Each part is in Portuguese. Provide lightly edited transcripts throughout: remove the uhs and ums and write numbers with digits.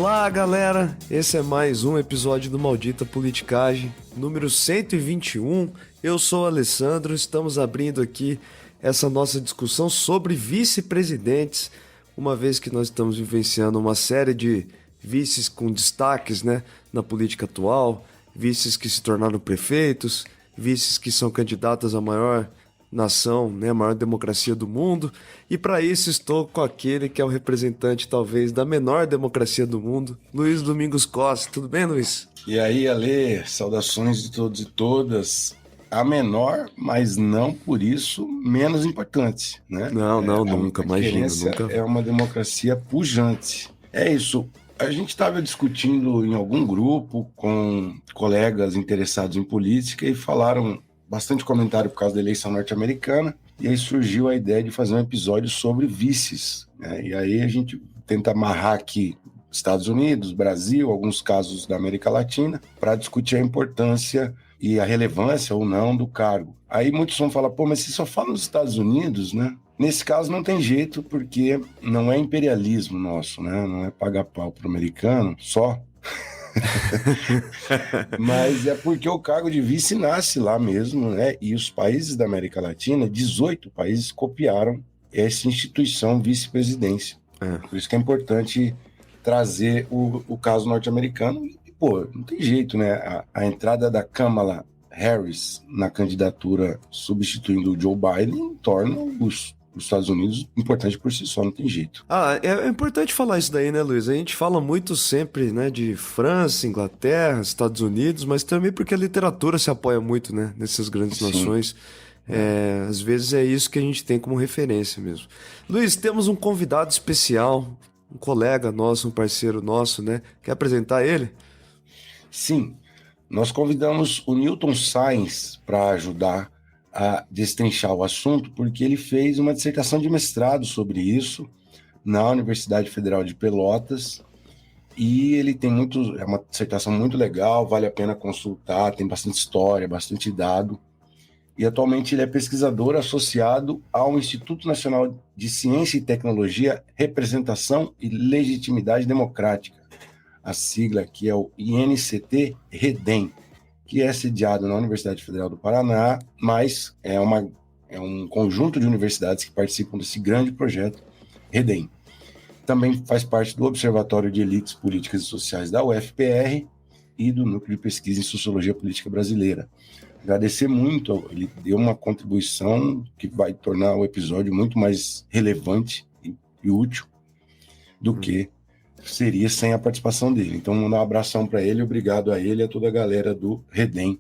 Olá, galera! Esse é mais um episódio do Maldita Politicagem, número 121. Eu sou o Alessandro, estamos abrindo aqui essa nossa discussão sobre vice-presidentes, uma vez que nós estamos vivenciando uma série de vices com destaques, né, na política atual, vices que se tornaram prefeitos, vices que são candidatas à maior nação, né, a maior democracia do mundo, e para isso estou com aquele que é o representante talvez da menor democracia do mundo, Luiz Domingos Costa. Tudo bem, Luiz? E aí, Ale, saudações de todos e todas. A menor, mas não por isso menos importante, né? Não, nunca, imagina, nunca. É uma democracia pujante. É isso. A gente estava discutindo em algum grupo com colegas interessados em política e falaram bastante comentário por causa da eleição norte-americana, e aí surgiu a ideia de fazer um episódio sobre vices, né? E aí a gente tenta amarrar aqui Estados Unidos, Brasil, alguns casos da América Latina, para discutir a importância e a relevância ou não do cargo. Aí muitos vão falar, pô, mas você só fala nos Estados Unidos, né? Nesse caso não tem jeito, porque não é imperialismo nosso, né? Não é pagar pau pro americano só. Mas é porque o cargo de vice nasce lá mesmo, né? E os países da América Latina, 18 países copiaram essa instituição vice-presidência. Por isso que é importante trazer o caso norte-americano. E, pô, não tem jeito, né? A entrada da Kamala Harris na candidatura substituindo o Joe Biden torna os Estados Unidos importante por si só, não tem jeito. É importante falar isso daí, né, Luiz? A gente fala muito sempre, né, de França, Inglaterra, Estados Unidos, mas também porque a literatura se apoia muito, né, nessas grandes nações. Às vezes é isso que a gente tem como referência mesmo. Luiz, temos um convidado especial, um colega nosso, um parceiro nosso, né? Quer apresentar ele? Sim, nós convidamos o Newton Sainz para ajudar a destrinchar o assunto, porque ele fez uma dissertação de mestrado sobre isso na Universidade Federal de Pelotas, e ele tem é uma dissertação muito legal, vale a pena consultar, tem bastante história, bastante dado, e atualmente ele é pesquisador associado ao Instituto Nacional de Ciência e Tecnologia, Representação e Legitimidade Democrática, a sigla aqui é o INCT REDEM, que é sediado na Universidade Federal do Paraná, mas é um conjunto de universidades que participam desse grande projeto REDEM. Também faz parte do Observatório de Elites Políticas e Sociais da UFPR e do Núcleo de Pesquisa em Sociologia Política Brasileira. Agradecer muito, ele deu uma contribuição que vai tornar o episódio muito mais relevante e útil do que seria sem a participação dele. Então, mandar um abração para ele, obrigado a ele e a toda a galera do REDEM.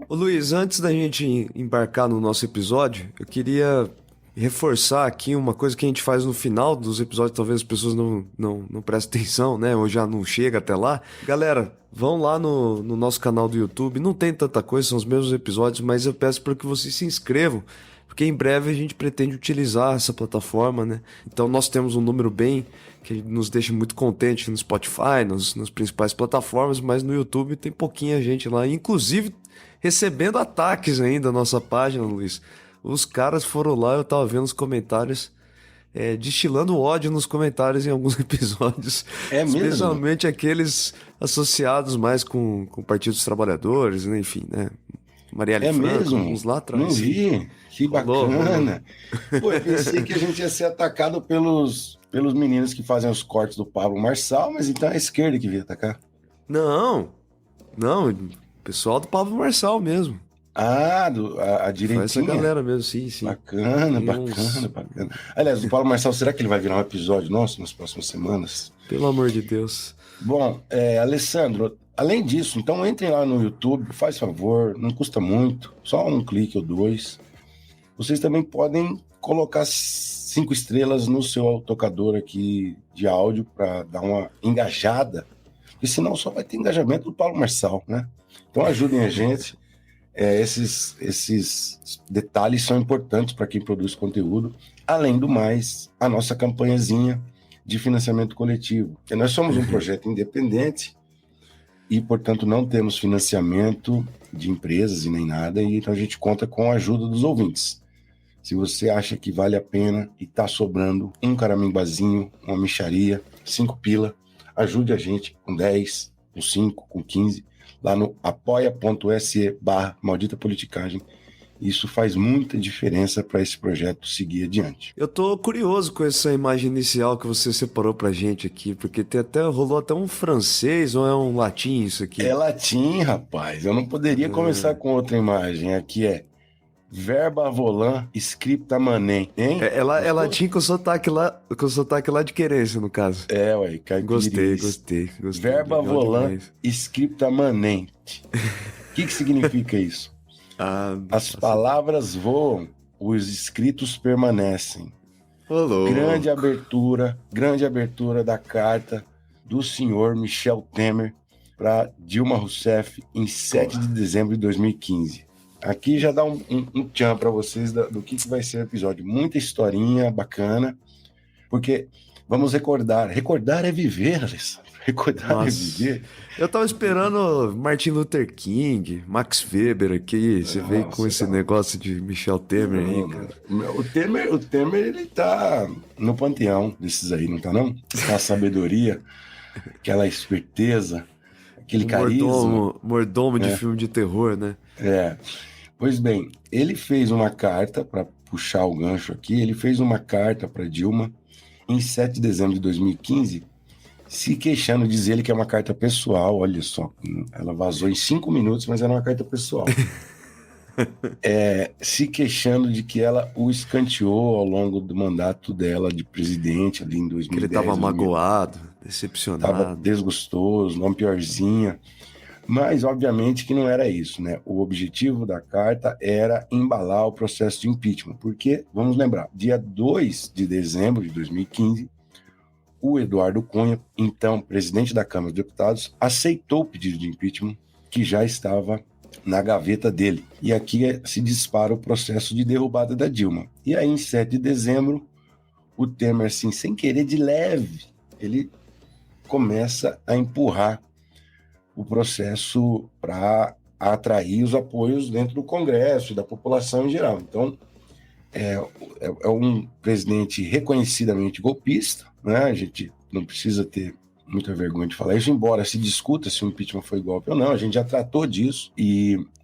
Ô Luiz, antes da gente embarcar no nosso episódio, eu queria reforçar aqui uma coisa que a gente faz no final dos episódios, talvez as pessoas não prestem atenção, né? Ou já não chega até lá. Galera, vão lá no nosso canal do YouTube, não tem tanta coisa, são os mesmos episódios, mas eu peço para que vocês se inscrevam, porque em breve a gente pretende utilizar essa plataforma, né? Então nós temos um número bem que nos deixa muito contente no Spotify, nas principais plataformas, mas no YouTube tem pouquinha gente lá, inclusive recebendo ataques ainda na nossa página, Luiz. Os caras foram lá, eu tava vendo os comentários, destilando ódio nos comentários em alguns episódios. É mesmo? Especialmente aqueles associados mais com o Partido dos Trabalhadores, né? Enfim, né? Marielle Franco, mesmo? Uns lá atrás. Não vi, que bacana. Pô, eu pensei que a gente ia ser atacado pelos meninos que fazem os cortes do Pablo Marçal, mas então é a esquerda que veio atacar. Não, pessoal do Pablo Marçal mesmo. A direitinha? Essa galera mesmo, sim. Bacana. Aliás, o Pablo Marçal, será que ele vai virar um episódio nosso nas próximas semanas? Pelo amor de Deus. Bom, Alessandro, além disso, então entrem lá no YouTube, faz favor, não custa muito, só um clique ou dois. Vocês também podem colocar 5 estrelas no seu tocador aqui de áudio para dar uma engajada, porque senão só vai ter engajamento do Pablo Marçal, né? Então ajudem a gente. Esses detalhes são importantes para quem produz conteúdo. Além do mais, a nossa campanhazinha de financiamento coletivo. Porque nós somos um projeto independente e, portanto, não temos financiamento de empresas e nem nada, e então a gente conta com a ajuda dos ouvintes. Se você acha que vale a pena e está sobrando um caramimbazinho, uma mixaria, 5 pila, ajude a gente com 10, com 5, com 15, lá no apoia.se/maldita politicagem. Isso faz muita diferença para esse projeto seguir adiante. Eu tô curioso com essa imagem inicial que você separou pra gente aqui, porque rolou até um francês ou é um latim isso aqui? É latim, rapaz. Eu não poderia começar com outra imagem. Aqui é verba volant scripta manem, hein? É latim com sotaque lá de Querência, no caso. Ué, Gostei. Verba Legal volant demais. scripta manente. O que significa isso? As palavras voam, os escritos permanecem. Louco. Grande abertura da carta do senhor Michel Temer para Dilma Rousseff em 7 de dezembro de 2015. Aqui já dá um tchan para vocês do que vai ser o episódio. Muita historinha bacana, porque vamos recordar. Recordar é viver, Alessandro. Recordar é viver. Eu tava esperando Martin Luther King, Max Weber aqui. Você veio com esse negócio de Michel Temer aí, cara. O Temer, ele tá no panteão desses aí, não tá não? Aquela sabedoria, aquela esperteza, aquele carisma. Mordomo de filme de terror, né? Pois bem, ele fez uma carta, para puxar o gancho aqui, ele fez uma carta para Dilma em 7 de dezembro de 2015, se queixando, diz ele que é uma carta pessoal. Olha só, ela vazou em 5 minutos, mas era uma carta pessoal. Se queixando de que ela o escanteou ao longo do mandato dela de presidente ali em 2010. Que ele estava magoado, decepcionado. Estava desgostoso, não piorzinha. Mas, obviamente, que não era isso, né? O objetivo da carta era embalar o processo de impeachment, porque, vamos lembrar, dia 2 de dezembro de 2015, o Eduardo Cunha, então presidente da Câmara dos Deputados, aceitou o pedido de impeachment que já estava na gaveta dele. E aqui se dispara o processo de derrubada da Dilma. E aí, em 7 de dezembro, o Temer, assim, sem querer, de leve, ele começa a empurrar o processo para atrair os apoios dentro do Congresso e da população em geral. Então, é um presidente reconhecidamente golpista, né? A gente não precisa ter muita vergonha de falar isso, embora se discuta se o impeachment foi golpe ou não, a gente já tratou disso,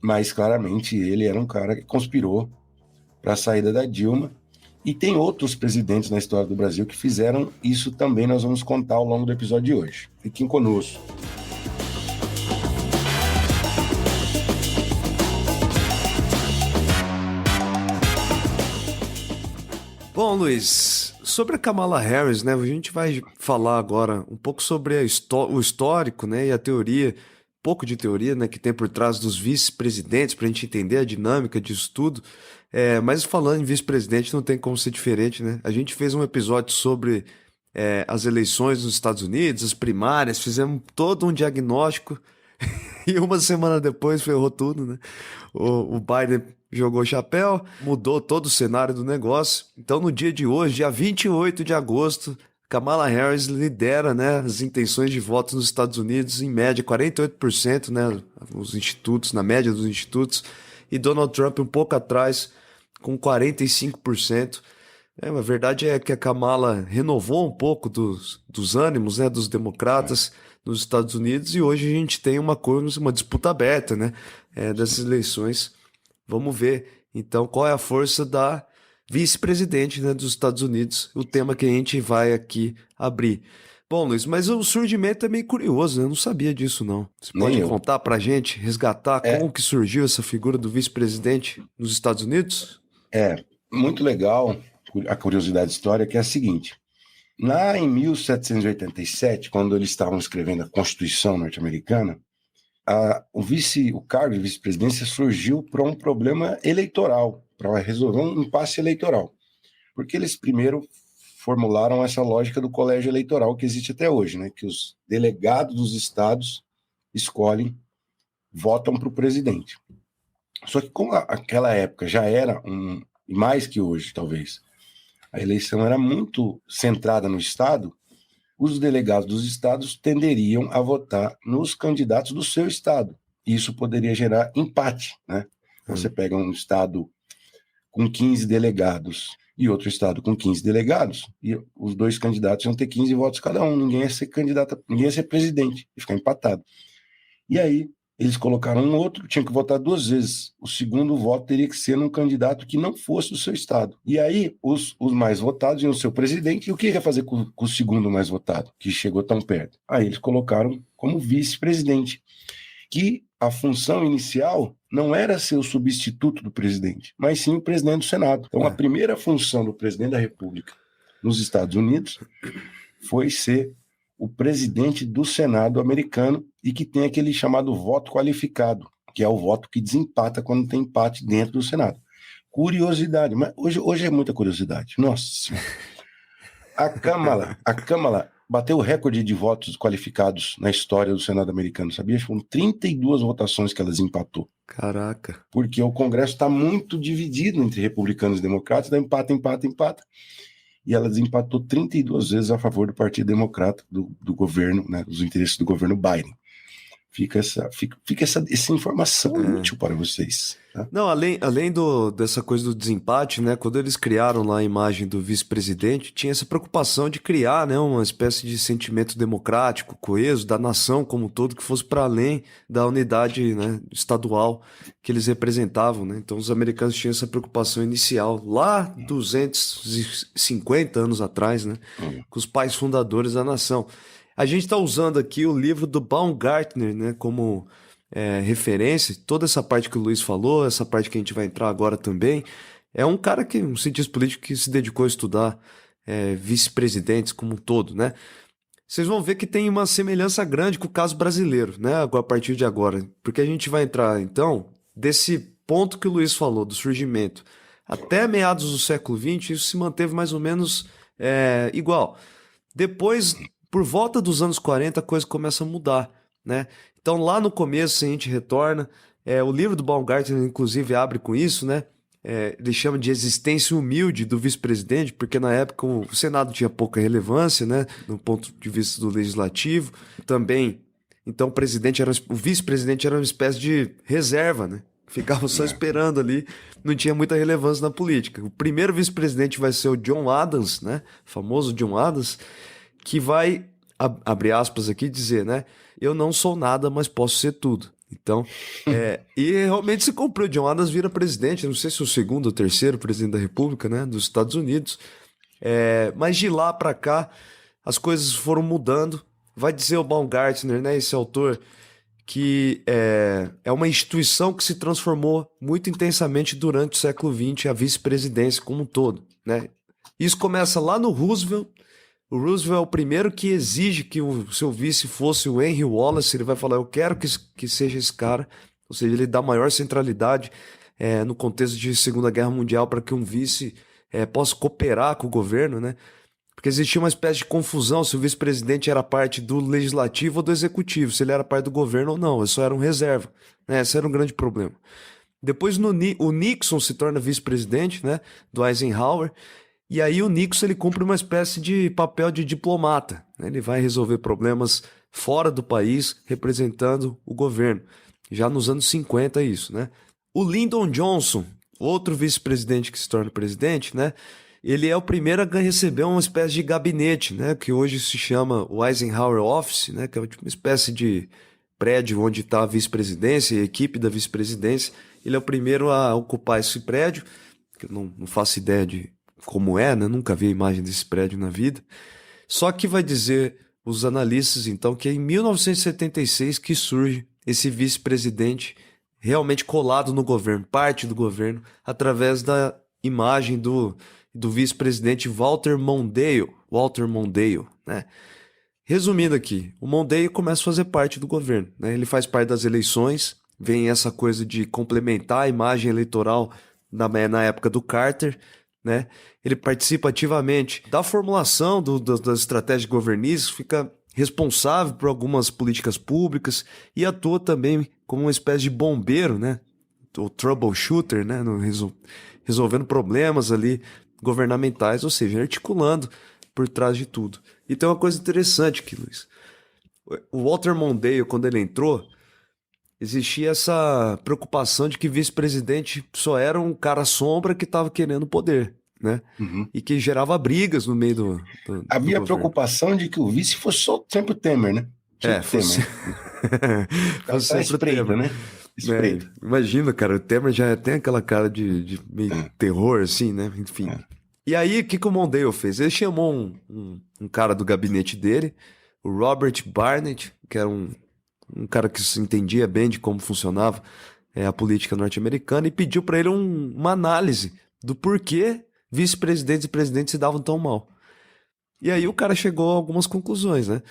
mas claramente ele era um cara que conspirou para a saída da Dilma, e tem outros presidentes na história do Brasil que fizeram isso também, nós vamos contar ao longo do episódio de hoje. Fiquem conosco. Bom, Luiz, sobre a Kamala Harris, né? A gente vai falar agora um pouco sobre o histórico, né? E a teoria, pouco de teoria, né? Que tem por trás dos vice-presidentes, para a gente entender a dinâmica disso tudo. Mas falando em vice-presidente, não tem como ser diferente, né? A gente fez um episódio sobre as eleições nos Estados Unidos, as primárias, fizemos todo um diagnóstico e uma semana depois ferrou tudo, né? O Biden jogou chapéu, mudou todo o cenário do negócio. Então, no dia de hoje, dia 28 de agosto, Kamala Harris lidera, né, as intenções de voto nos Estados Unidos, em média 48%, né, os institutos, na média dos institutos, e Donald Trump um pouco atrás, com 45%. A verdade é que a Kamala renovou um pouco dos ânimos, né, dos democratas nos Estados Unidos, e hoje a gente tem uma disputa aberta, né, dessas eleições. Vamos ver, então, qual é a força da vice-presidente, né, dos Estados Unidos, o tema que a gente vai aqui abrir. Bom, Luiz, mas o surgimento é meio curioso, né? Eu não sabia disso, não. Você pode contar pra gente, resgatar como que surgiu essa figura do vice-presidente nos Estados Unidos? Muito legal a curiosidade histórica, que é a seguinte. Lá em 1787, quando eles estavam escrevendo a Constituição norte-americana, o cargo de vice-presidência surgiu para um problema eleitoral, para resolver um impasse eleitoral. Porque eles primeiro formularam essa lógica do colégio eleitoral que existe até hoje, né? Que os delegados dos estados votam para o presidente. Só que como aquela época já era, e mais que hoje talvez, a eleição era muito centrada no estado, os delegados dos estados tenderiam a votar nos candidatos do seu estado. Isso poderia gerar empate, né? Você pega um estado com 15 delegados e outro estado com 15 delegados, e os dois candidatos iam ter 15 votos cada um, ninguém ia ser candidato, ninguém ia ser presidente, ia ficar empatado. E aí, eles colocaram um outro, tinha que votar 2 vezes. O segundo voto teria que ser num candidato que não fosse do seu estado. E aí, os mais votados iam ser o presidente, e o que ia fazer com o segundo mais votado, que chegou tão perto? Aí eles colocaram como vice-presidente, que a função inicial não era ser o substituto do presidente, mas sim o presidente do Senado. Então, a primeira função do presidente da República nos Estados Unidos foi ser o presidente do Senado americano e que tem aquele chamado voto qualificado, que é o voto que desempata quando tem empate dentro do Senado. Curiosidade, mas hoje é muita curiosidade. Nossa. A Câmara bateu o recorde de votos qualificados na história do Senado americano, sabia? Foram 32 votações que ela desempatou. Caraca. Porque o Congresso está muito dividido entre republicanos e democratas, dá empata. E ela desempatou 32 vezes a favor do Partido Democrata, do governo, né, dos interesses do governo Biden. Fica essa informação útil para vocês. Tá? Não, além dessa coisa do desempate, né? Quando eles criaram lá a imagem do vice-presidente, tinha essa preocupação de criar, né, uma espécie de sentimento democrático, coeso, da nação como um todo, que fosse para além da unidade, né, estadual que eles representavam, né? Então os americanos tinham essa preocupação inicial, lá 250 anos atrás, né? Com os pais fundadores da nação. A gente está usando aqui o livro do Baumgartner, né, como referência. Toda essa parte que o Luiz falou, essa parte que a gente vai entrar agora também, é um cara um cientista político que se dedicou a estudar vice-presidentes como um todo, né? Vocês vão ver que tem uma semelhança grande com o caso brasileiro, né, a partir de agora, porque a gente vai entrar, então, desse ponto que o Luiz falou, do surgimento. Até meados do século XX, isso se manteve mais ou menos igual. Depois, por volta dos anos 40, a coisa começa a mudar, né? Então, lá no começo, a gente retorna. O livro do Baumgartner, inclusive, abre com isso, né? Ele chama de existência humilde do vice-presidente, porque na época o Senado tinha pouca relevância, né? Do ponto de vista do legislativo. Também, então, o vice-presidente era uma espécie de reserva, né? Ficava só esperando ali, não tinha muita relevância na política. O primeiro vice-presidente vai ser o John Adams, né? O famoso John Adams, que vai, abre aspas aqui, dizer, né? Eu não sou nada, mas posso ser tudo. Então, e realmente se cumpriu. John Adams vira presidente, não sei se o segundo ou terceiro presidente da República, né? Dos Estados Unidos. Mas de lá para cá, as coisas foram mudando. Vai dizer o Baumgartner, né? Esse autor, que é uma instituição que se transformou muito intensamente durante o século XX, a vice-presidência como um todo, né? Isso começa lá no Roosevelt. O Roosevelt é o primeiro que exige que o seu vice fosse o Henry Wallace. Ele vai falar, eu quero que seja esse cara. Ou seja, ele dá maior centralidade no contexto de Segunda Guerra Mundial para que um vice possa cooperar com o governo, né? Porque existia uma espécie de confusão se o vice-presidente era parte do legislativo ou do executivo, se ele era parte do governo ou não, ele só era um reserva, né? Esse era um grande problema. Depois o Nixon se torna vice-presidente, né, do Eisenhower, e aí o Nixon ele cumpre uma espécie de papel de diplomata, né? Ele vai resolver problemas fora do país, representando o governo. Já nos anos 50 isso, né? O Lyndon Johnson, outro vice-presidente que se torna presidente, né? Ele é o primeiro a receber uma espécie de gabinete, né? Que hoje se chama o Eisenhower Office, né? Que é uma espécie de prédio onde está a vice-presidência e a equipe da vice-presidência. Ele é o primeiro a ocupar esse prédio, que eu não faço ideia de como né? Nunca vi a imagem desse prédio na vida. Só que vai dizer os analistas, então, que é em 1976 que surge esse vice-presidente realmente colado no governo, parte do governo, através da imagem do vice-presidente Walter Mondale, né? Resumindo aqui, o Mondale começa a fazer parte do governo, né? Ele faz parte das eleições, vem essa coisa de complementar a imagem eleitoral na época do Carter, né? Ele participa ativamente da formulação das estratégias governistas, fica responsável por algumas políticas públicas e atua também como uma espécie de bombeiro, né? O troubleshooter, né? Resolvendo problemas ali governamentais, ou seja, articulando por trás de tudo. E tem uma coisa interessante aqui, Luiz. O Walter Mondale, quando ele entrou, existia essa preocupação de que vice-presidente só era um cara sombra que estava querendo poder. né? Uhum. E que gerava brigas no meio do Havia governo. preocupação de que o vice fosse sempre o Temer, né? Sempre o Fosse, Temer. fosse Tá sempre o espreita, Temer. né? Espreita. Imagina, cara, o Temer já tem aquela cara de meio terror, assim, né? Enfim. E aí, o que o Mondale fez? Ele chamou um cara do gabinete dele, o Robert Barnett, que era um cara que se entendia bem de como funcionava a política norte-americana, e pediu para ele uma análise do porquê vice-presidentes e presidentes se davam tão mal. E aí o cara chegou a algumas conclusões, né?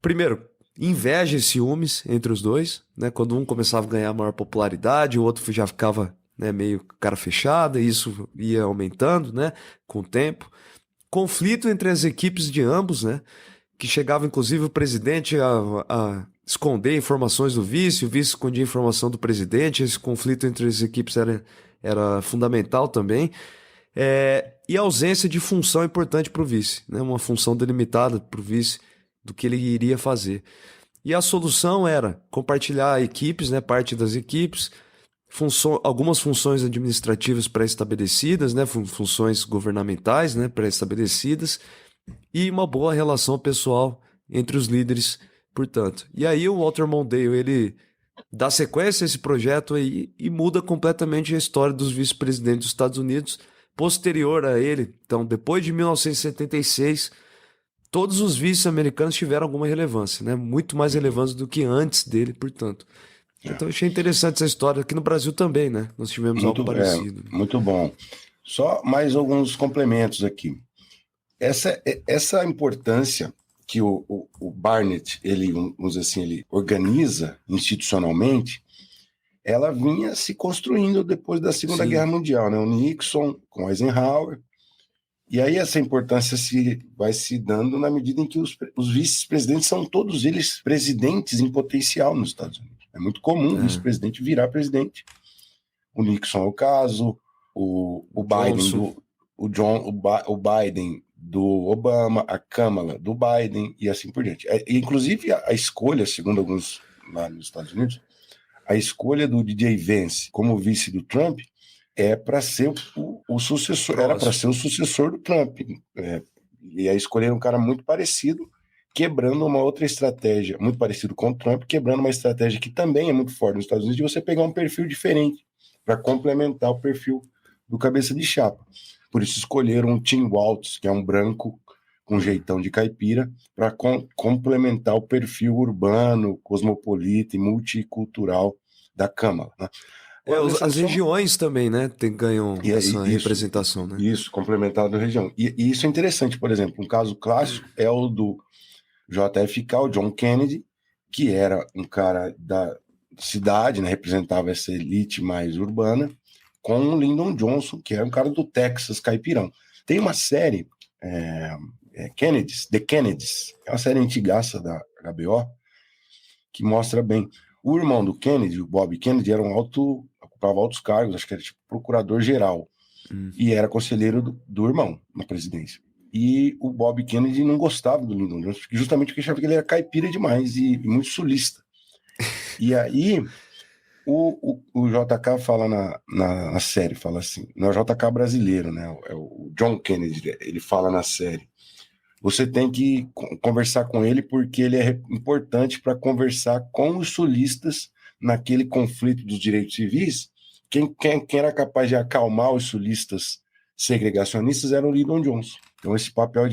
Primeiro, inveja e ciúmes entre os dois, né? Quando um começava a ganhar maior popularidade, o outro já ficava, né, meio cara fechada, e isso ia aumentando, né, com o tempo. Conflito entre as equipes de ambos, né? Que chegava inclusive o presidente a esconder informações do vice, o vice escondia informação do presidente. Esse conflito entre as equipes era fundamental também. E a ausência de função importante para o vice, né? Uma função delimitada para o vice do que ele iria fazer. E a solução era compartilhar equipes, né? Parte das equipes, algumas funções administrativas pré-estabelecidas, né? Funções governamentais, né? Pré-estabelecidas, e uma boa relação pessoal entre os líderes, portanto. E aí o Walter Mondale, ele dá sequência a esse projeto aí e muda completamente a história dos vice-presidentes dos Estados Unidos. Posterior a ele, então, depois de 1976, todos os vices americanos tiveram alguma relevância, né? Muito mais relevância do que antes dele, portanto. Então, eu achei interessante essa história. Aqui no Brasil também, né? Nós tivemos algo parecido. Muito bom. Só mais alguns complementos aqui. Essa importância que o Barnett, vamos dizer assim, ele organiza institucionalmente, ela vinha se construindo depois da Segunda Guerra Mundial, né? O Nixon com Eisenhower. E aí essa importância vai se dando na medida em que os vice-presidentes são todos eles presidentes em potencial nos Estados Unidos. É muito comum o vice-presidente virar presidente. O Nixon é o caso, o Biden o Biden do Obama, a Kamala do Biden e assim por diante. Inclusive a escolha, segundo alguns lá nos Estados Unidos, a escolha do DJ Vance como vice do Trump é para ser o sucessor, era para ser o sucessor do Trump. E aí escolheram um cara muito parecido, quebrando uma outra estratégia, muito parecido com o Trump, quebrando uma estratégia que também é muito forte nos Estados Unidos, de você pegar um perfil diferente para complementar o perfil do cabeça de chapa. Por isso escolheram o Tim Walz, que é um branco com jeitão de caipira, para complementar o perfil urbano, cosmopolita e multicultural da Câmara, né? As regiões também, né, ganham essa representação, né? Isso, complementado da região. E isso é interessante, por exemplo, um caso clássico é o do JFK, o John Kennedy, que era um cara da cidade, né, representava essa elite mais urbana, com o Lyndon Johnson, que era um cara do Texas, caipirão. Tem uma série, The Kennedys, é uma série antigaça da HBO, que mostra bem. O irmão do Kennedy, o Bob Kennedy, ocupava altos cargos, acho que era tipo procurador-geral, e era conselheiro do irmão na presidência. E o Bob Kennedy não gostava do Lyndon Johnson, justamente porque achava que ele era caipira demais e muito sulista. E aí, o JK fala na série, fala assim, não é o JK brasileiro, né? É o John Kennedy, ele fala na série. Você tem que conversar com ele porque ele é importante para conversar com os sulistas naquele conflito dos direitos civis. Quem era capaz de acalmar os sulistas segregacionistas era o Lyndon Johnson. Então esse papel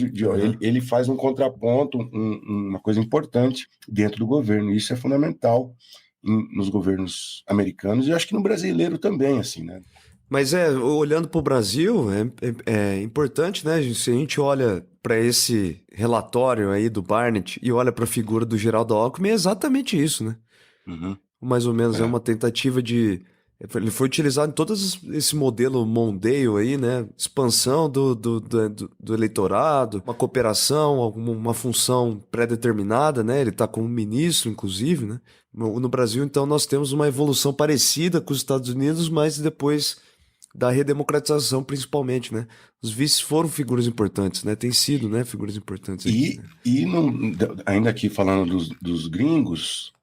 ele faz um contraponto, uma coisa importante dentro do governo. Isso é fundamental nos governos americanos e acho que no brasileiro também, assim, né? Mas olhando para o Brasil, é importante, né? Se a gente olha para esse relatório aí do Barnett e olha para a figura do Geraldo Alckmin, é exatamente isso, né? Uhum. Mais ou menos, é uma tentativa de... Ele foi utilizado em todo esse modelo Mondale aí, né? Expansão do eleitorado, uma cooperação, uma função pré-determinada, né? Ele está como ministro, inclusive, né? No Brasil, então, nós temos uma evolução parecida com os Estados Unidos, mas depois da redemocratização, principalmente, né? Os vices foram figuras importantes, né? Tem sido, né? Figuras importantes aqui, ainda aqui falando dos gringos,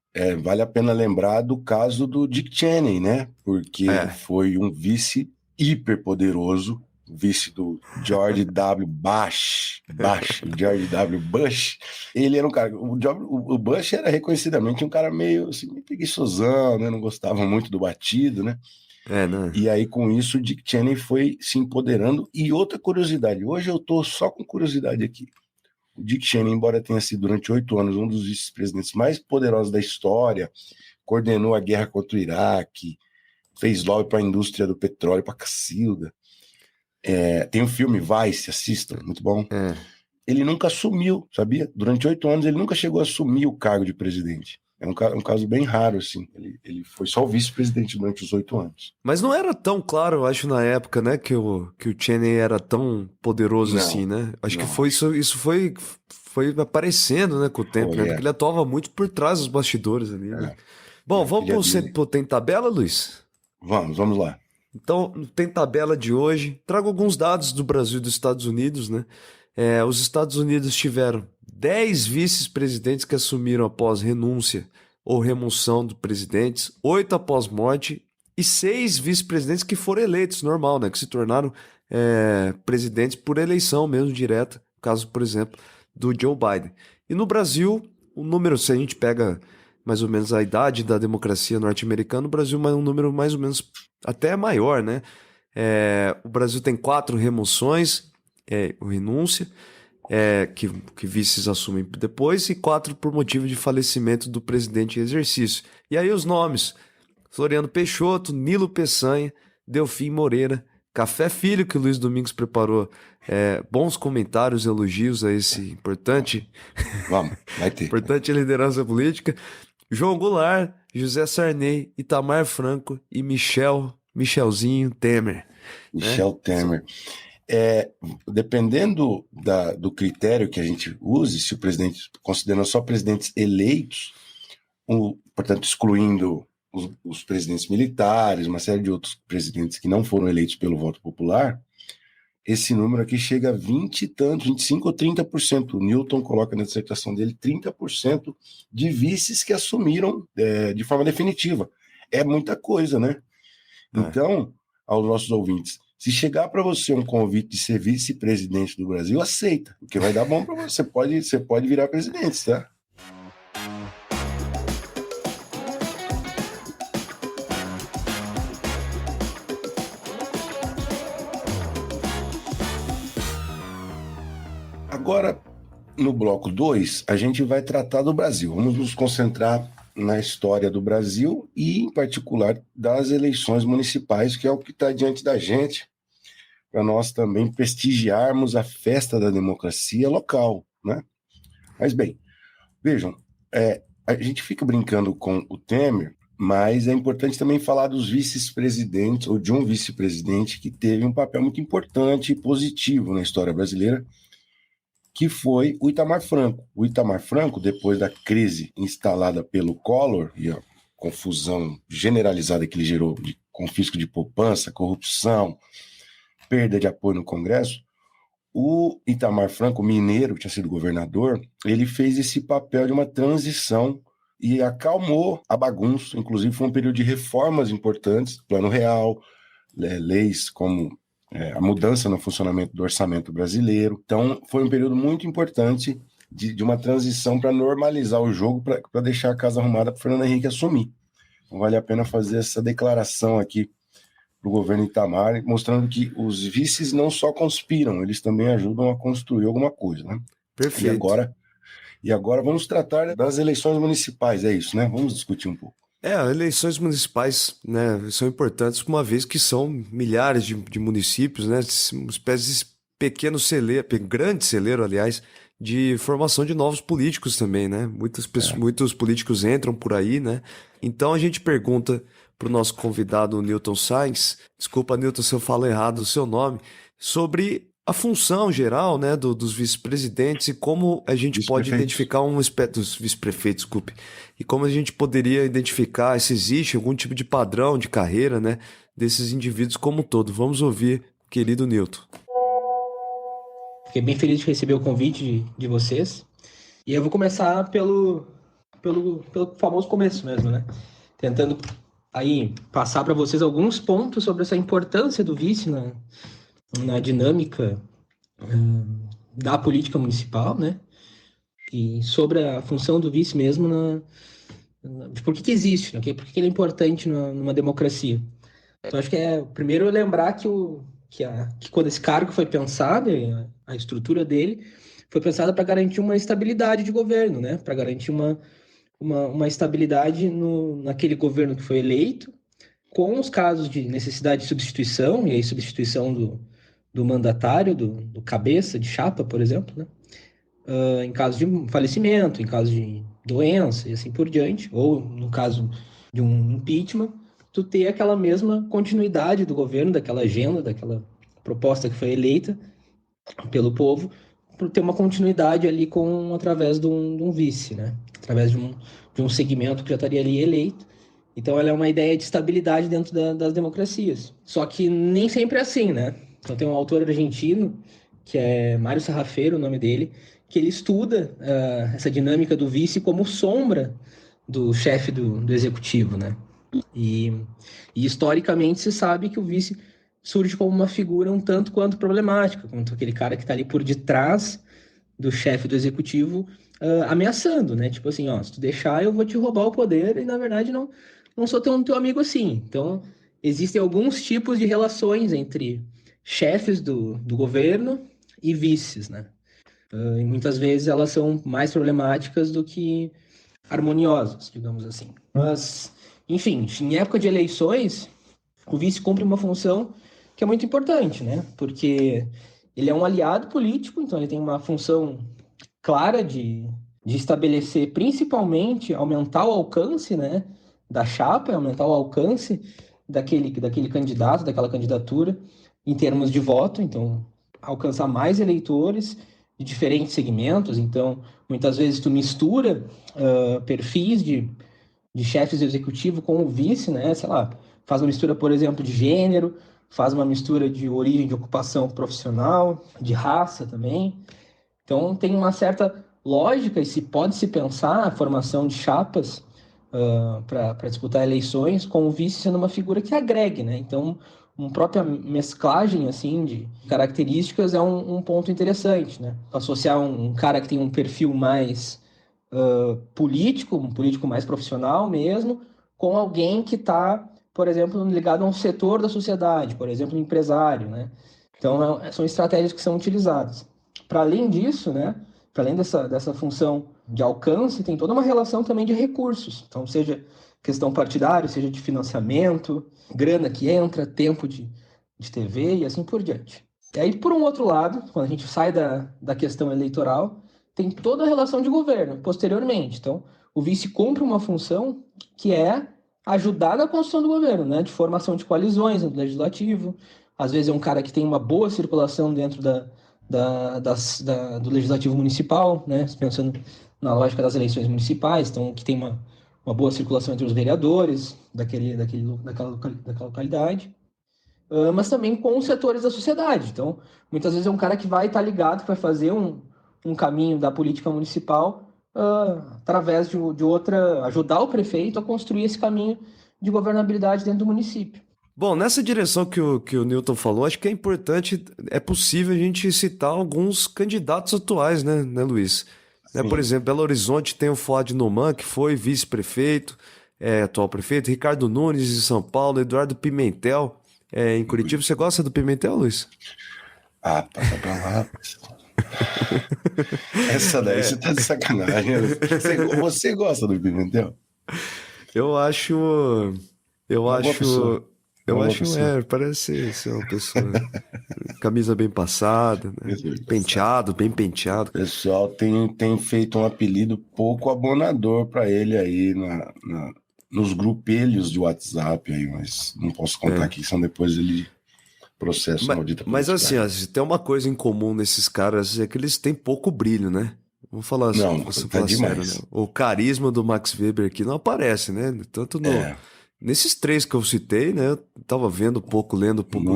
vale a pena lembrar do caso do Dick Cheney, né? Porque foi um vice hiperpoderoso o vice do George W. o George W. Bush, ele era um cara, o Bush era reconhecidamente um cara meio, assim, meio preguiçosão, né? Não gostava muito do batido, né? Né? E aí, com isso, o Dick Cheney foi se empoderando. E outra curiosidade, hoje eu tô só com curiosidade aqui. O Dick Cheney, embora tenha sido durante 8 anos um dos vice-presidentes mais poderosos da história, coordenou a guerra contra o Iraque, fez lobby para a indústria do petróleo, para a Cacilda. Tem um filme Vice, assistam, muito bom. Ele nunca assumiu, sabia? Durante 8 anos ele nunca chegou a assumir o cargo de presidente. É um caso bem raro, assim. Ele foi só o vice-presidente durante os 8 anos. Mas não era tão claro, eu acho, na época, né, que o Cheney era tão poderoso assim, né? Acho que foi isso foi aparecendo, né, com o tempo, né? Porque ele atuava muito por trás dos bastidores ali, né? Bom, vamos pro Tem Tabela, Luiz? Vamos lá. Então, tem tabela de hoje. Trago alguns dados do Brasil e dos Estados Unidos, né? Os Estados Unidos tiveram 10 vice-presidentes que assumiram após renúncia ou remoção do presidente, 8 após morte e 6 vice-presidentes que foram eleitos, normal, né? Que se tornaram presidentes por eleição mesmo direta, caso, por exemplo, do Joe Biden. E no Brasil, o número, se a gente pega mais ou menos a idade da democracia norte-americana, o Brasil é um número mais ou menos até maior, né? O Brasil tem 4 remoções, renúncia, que vices assumem depois, e 4 por motivo de falecimento do presidente em exercício. E aí os nomes: Floriano Peixoto, Nilo Peçanha, Delfim Moreira, Café Filho, que o Luiz Domingos preparou bons comentários, elogios a esse importante, vai ter. importante liderança política, João Goulart, José Sarney, Itamar Franco e Michelzinho Temer. Michel Temer. Dependendo do critério que a gente use, se o presidente, considerando só presidentes eleitos, portanto, excluindo os presidentes militares, uma série de outros presidentes que não foram eleitos pelo voto popular, esse número aqui chega a 20 e tantos, 25 ou 30%. O Newton coloca na dissertação dele 30% de vices que assumiram de forma definitiva. É muita coisa, né? Então, aos nossos ouvintes, se chegar para você um convite de ser vice-presidente do Brasil, aceita, porque vai dar bom para você. Você pode virar presidente, tá? Agora, no bloco 2, a gente vai tratar do Brasil. Vamos nos concentrar na história do Brasil e, em particular, das eleições municipais, que é o que está diante da gente, para nós também prestigiarmos a festa da democracia local, né? Mas, bem, vejam, a gente fica brincando com o Temer, mas é importante também falar dos vice-presidentes, ou de um vice-presidente que teve um papel muito importante e positivo na história brasileira, que foi o Itamar Franco. O Itamar Franco, depois da crise instalada pelo Collor e a confusão generalizada que ele gerou de confisco de poupança, corrupção, perda de apoio no Congresso, o Itamar Franco, mineiro, que tinha sido governador, ele fez esse papel de uma transição e acalmou a bagunça. Inclusive, foi um período de reformas importantes, Plano Real, leis como a mudança no funcionamento do orçamento brasileiro. Então, foi um período muito importante de uma transição para normalizar o jogo, para deixar a casa arrumada para o Fernando Henrique assumir. Então, vale a pena fazer essa declaração aqui para o governo Itamar, mostrando que os vices não só conspiram, eles também ajudam a construir alguma coisa, né? Perfeito. E agora vamos tratar das eleições municipais, é isso, né? Vamos discutir um pouco. Eleições municipais, né, são importantes, uma vez que são milhares de municípios, né, uma espécie de pequeno celeiro, grande celeiro, aliás, de formação de novos políticos também, né? Muitos políticos entram por aí, né? Então a gente pergunta para o nosso convidado, Newton Sainz, desculpa, Newton, se eu falo errado o seu nome, sobre a função geral, né, dos vice-presidentes e como a gente pode identificar dos vice-prefeitos, desculpe, e como a gente poderia identificar se existe algum tipo de padrão de carreira, né, desses indivíduos como um todo. Vamos ouvir, querido Newton. Fiquei bem feliz de receber o convite de vocês. E eu vou começar pelo famoso começo mesmo, né? Tentando aí passar para vocês alguns pontos sobre essa importância do vice na dinâmica da política municipal, né? E sobre a função do vice mesmo, de por que existe, né? Por que ele é importante numa democracia. Então, acho que primeiro lembrar que quando esse cargo foi pensado, e a estrutura dele foi pensada para garantir uma estabilidade de governo, né? Para garantir uma estabilidade naquele governo que foi eleito, com os casos de necessidade de substituição, e aí substituição do mandatário, do cabeça de chapa, por exemplo, né? Em caso de falecimento, em caso de doença e assim por diante, ou no caso de um impeachment, tu ter aquela mesma continuidade do governo, daquela agenda, daquela proposta que foi eleita pelo povo, por ter uma continuidade ali através de um vice, né? Através de um segmento que já estaria ali eleito. Então, ela é uma ideia de estabilidade dentro das democracias. Só que nem sempre é assim, né? Então, tem um autor argentino, que é Mário Sarrafeiro, o nome dele, que ele estuda essa dinâmica do vice como sombra do chefe do executivo, né? E historicamente se sabe que o vice surge como uma figura um tanto quanto problemática, como aquele cara que está ali por detrás do chefe do executivo, ameaçando, né? Tipo assim, ó, se tu deixar, eu vou te roubar o poder, e na verdade não sou teu amigo assim. Então, existem alguns tipos de relações entre chefes do governo e vices, né? E muitas vezes elas são mais problemáticas do que harmoniosas, digamos assim. Mas, enfim, em época de eleições, o vice cumpre uma função que é muito importante, né? Porque ele é um aliado político, então ele tem uma função clara de estabelecer, principalmente, aumentar o alcance, né, da chapa, aumentar o alcance daquele candidato, daquela candidatura, em termos de voto, então, alcançar mais eleitores de diferentes segmentos, então, muitas vezes tu mistura perfis de chefes de executivo com o vice, né, sei lá, faz uma mistura, por exemplo, de gênero, faz uma mistura de origem de ocupação profissional, de raça também, então, tem uma certa lógica e se pode se pensar a formação de chapas para disputar eleições com o vice sendo uma figura que agregue, né? Então, uma própria mesclagem assim de características é um ponto interessante, né? Associar um cara que tem um perfil mais político, um político mais profissional mesmo, com alguém que está, por exemplo, ligado a um setor da sociedade, por exemplo, um empresário, né? Então, são estratégias que são utilizadas. Para além disso, né, para além dessa função de alcance, tem toda uma relação também de recursos. Então, seja questão partidária, seja de financiamento, grana que entra, tempo de TV e assim por diante. E aí, por um outro lado, quando a gente sai da questão eleitoral, tem toda a relação de governo, posteriormente. Então, o vice cumpre uma função que é ajudar na construção do governo, né, de formação de coalizões no legislativo. Às vezes é um cara que tem uma boa circulação dentro do legislativo municipal, né? Pensando na lógica das eleições municipais, então que tem uma boa circulação entre os vereadores daquela localidade, mas também com os setores da sociedade. Então, muitas vezes é um cara que vai estar ligado, que vai fazer um caminho da política municipal através de outra, ajudar o prefeito a construir esse caminho de governabilidade dentro do município. Bom, nessa direção que o Newton falou, acho que é importante, é possível a gente citar alguns candidatos atuais, né, Luiz? Né, por exemplo, Belo Horizonte tem o Fuad Noman, que foi vice-prefeito, atual prefeito, Ricardo Nunes de São Paulo, Eduardo Pimentel em Curitiba. Você gosta do Pimentel, Luiz? Ah, passa pra lá. Essa daí você tá de sacanagem. Você gosta do Pimentel? Eu acho, parece ser uma pessoa camisa bem passada, né? Bem penteado. O pessoal tem feito um apelido pouco abonador para ele aí nos grupelhos de WhatsApp aí, mas não posso contar aqui, são depois ele processo maldita. Mas assim, se tem uma coisa em comum nesses caras é que eles têm pouco brilho, né? Vamos falar assim, falar sério, né? O carisma do Max Weber aqui não aparece, né? Tanto nesses três que eu citei, né? Eu tava vendo pouco, lendo pouco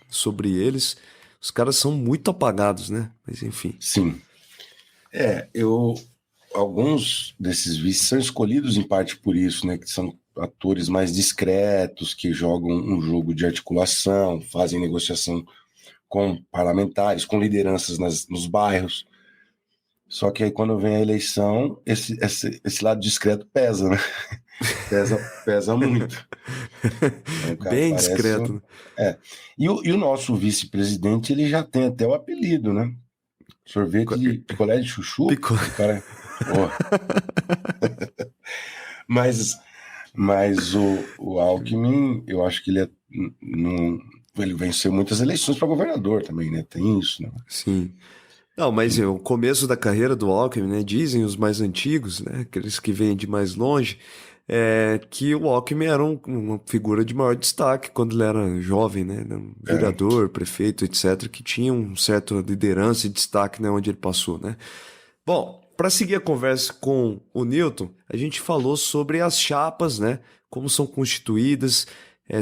sobre eles. Os caras são muito apagados, né? Mas enfim. Sim. Alguns desses vices são escolhidos em parte por isso, né? Que são atores mais discretos, que jogam um jogo de articulação, fazem negociação com parlamentares, com lideranças nos bairros. Só que aí quando vem a eleição, esse lado discreto pesa, né? Pesa muito. Então, o cara Bem parece discreto. E o nosso vice-presidente, ele já tem até o apelido, né? Sorvete de picolé de chuchu. O cara... Mas o Alckmin, eu acho que ele venceu muitas eleições para governador também, né? Tem isso, né? Sim. Não, mas o começo da carreira do Alckmin, né? Dizem os mais antigos, né? Aqueles que vêm de mais longe, que o Alckmin era uma figura de maior destaque quando ele era jovem, né? Era um vereador, prefeito, etc., que tinha um certo liderança e destaque, né, onde ele passou, né? Bom, para seguir a conversa com o Newton, a gente falou sobre as chapas, né? Como são constituídas.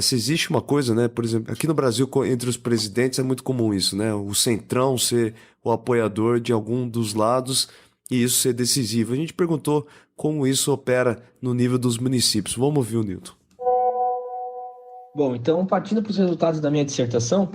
Se existe uma coisa, né? Por exemplo, aqui no Brasil, entre os presidentes é muito comum isso, né? O centrão ser o apoiador de algum dos lados e isso ser decisivo. A gente perguntou como isso opera no nível dos municípios. Vamos ouvir o Newton. Bom, então, partindo para os resultados da minha dissertação,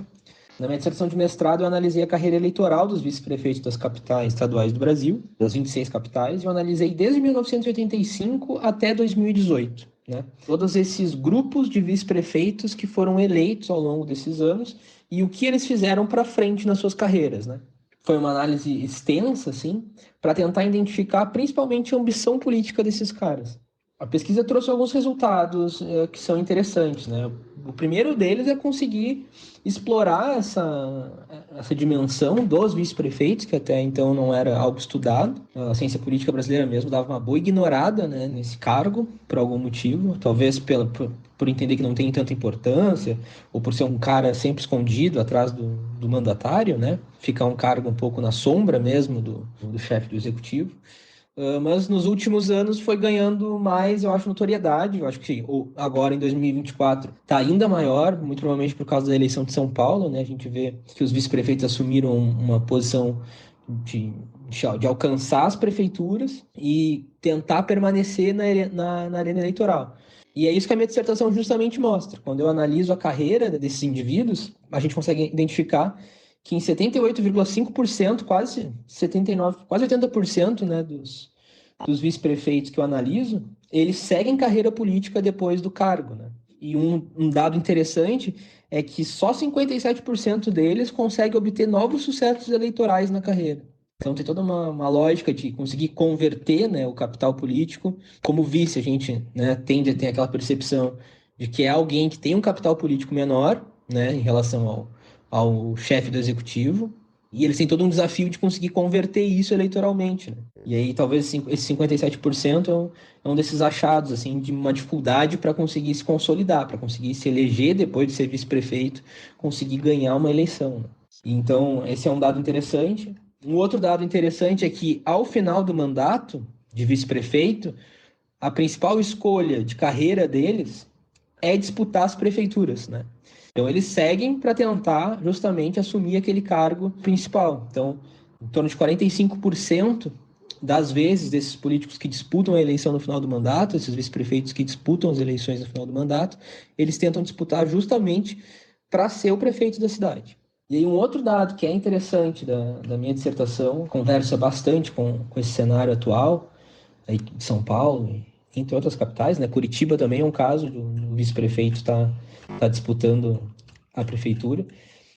na minha dissertação de mestrado, eu analisei a carreira eleitoral dos vice-prefeitos das capitais estaduais do Brasil, das 26 capitais, e eu analisei desde 1985 até 2018, né? Todos esses grupos de vice-prefeitos que foram eleitos ao longo desses anos e o que eles fizeram para frente nas suas carreiras, né? Foi uma análise extensa, assim, para tentar identificar principalmente a ambição política desses caras. A pesquisa trouxe alguns resultados que são interessantes, né? O primeiro deles é conseguir explorar essa dimensão dos vice-prefeitos, que até então não era algo estudado. A ciência política brasileira mesmo dava uma boa ignorada, né, nesse cargo, por algum motivo. Talvez por entender que não tem tanta importância, ou por ser um cara sempre escondido atrás do mandatário, né? Ficar um cargo um pouco na sombra mesmo do chefe do executivo. Mas nos últimos anos foi ganhando mais, eu acho, notoriedade. Eu acho que agora, em 2024, está ainda maior, muito provavelmente por causa da eleição de São Paulo, né? A gente vê que os vice-prefeitos assumiram uma posição de alcançar as prefeituras e tentar permanecer na arena eleitoral. E é isso que a minha dissertação justamente mostra. Quando eu analiso a carreira desses indivíduos, a gente consegue identificar que em 78,5%, quase 79%, quase 80%, né, dos vice-prefeitos que eu analiso, eles seguem carreira política depois do cargo, né? E um dado interessante é que só 57% deles conseguem obter novos sucessos eleitorais na carreira. Então tem toda uma lógica de conseguir converter, né, o capital político. Como vice, a gente, né, tende a ter aquela percepção de que é alguém que tem um capital político menor, né, em relação ao chefe do executivo, e eles têm todo um desafio de conseguir converter isso eleitoralmente, né? E aí talvez esse 57% é um desses achados, assim, de uma dificuldade para conseguir se consolidar, para conseguir se eleger depois de ser vice-prefeito, conseguir ganhar uma eleição, né? Então, esse é um dado interessante. Um outro dado interessante é que, ao final do mandato de vice-prefeito, a principal escolha de carreira deles é disputar as prefeituras, né? Então, eles seguem para tentar justamente assumir aquele cargo principal. Então, em torno de 45% das vezes desses políticos que disputam a eleição no final do mandato, esses vice-prefeitos que disputam as eleições no final do mandato, eles tentam disputar justamente para ser o prefeito da cidade. E aí um outro dado que é interessante da minha dissertação, conversa bastante com esse cenário atual, aí de São Paulo, entre outras capitais, né? Curitiba também é um caso do vice-prefeito tá disputando a prefeitura,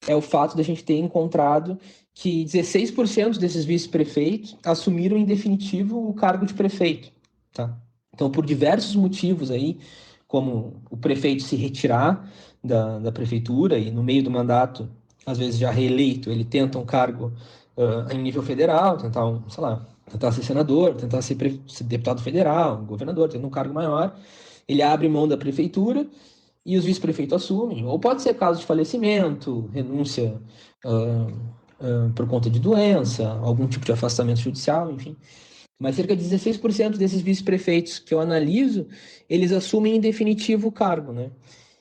é o fato da gente ter encontrado que 16% desses vice-prefeitos assumiram em definitivo o cargo de prefeito, tá? Então, por diversos motivos aí, como o prefeito se retirar da prefeitura e no meio do mandato, às vezes já reeleito, ele tenta um cargo em nível federal, tentar ser senador, tentar ser deputado federal, governador, tendo um cargo maior, ele abre mão da prefeitura e os vice-prefeitos assumem. Ou pode ser caso de falecimento, renúncia por conta de doença, algum tipo de afastamento judicial, enfim. Mas cerca de 16% desses vice-prefeitos que eu analiso, eles assumem em definitivo o cargo, né?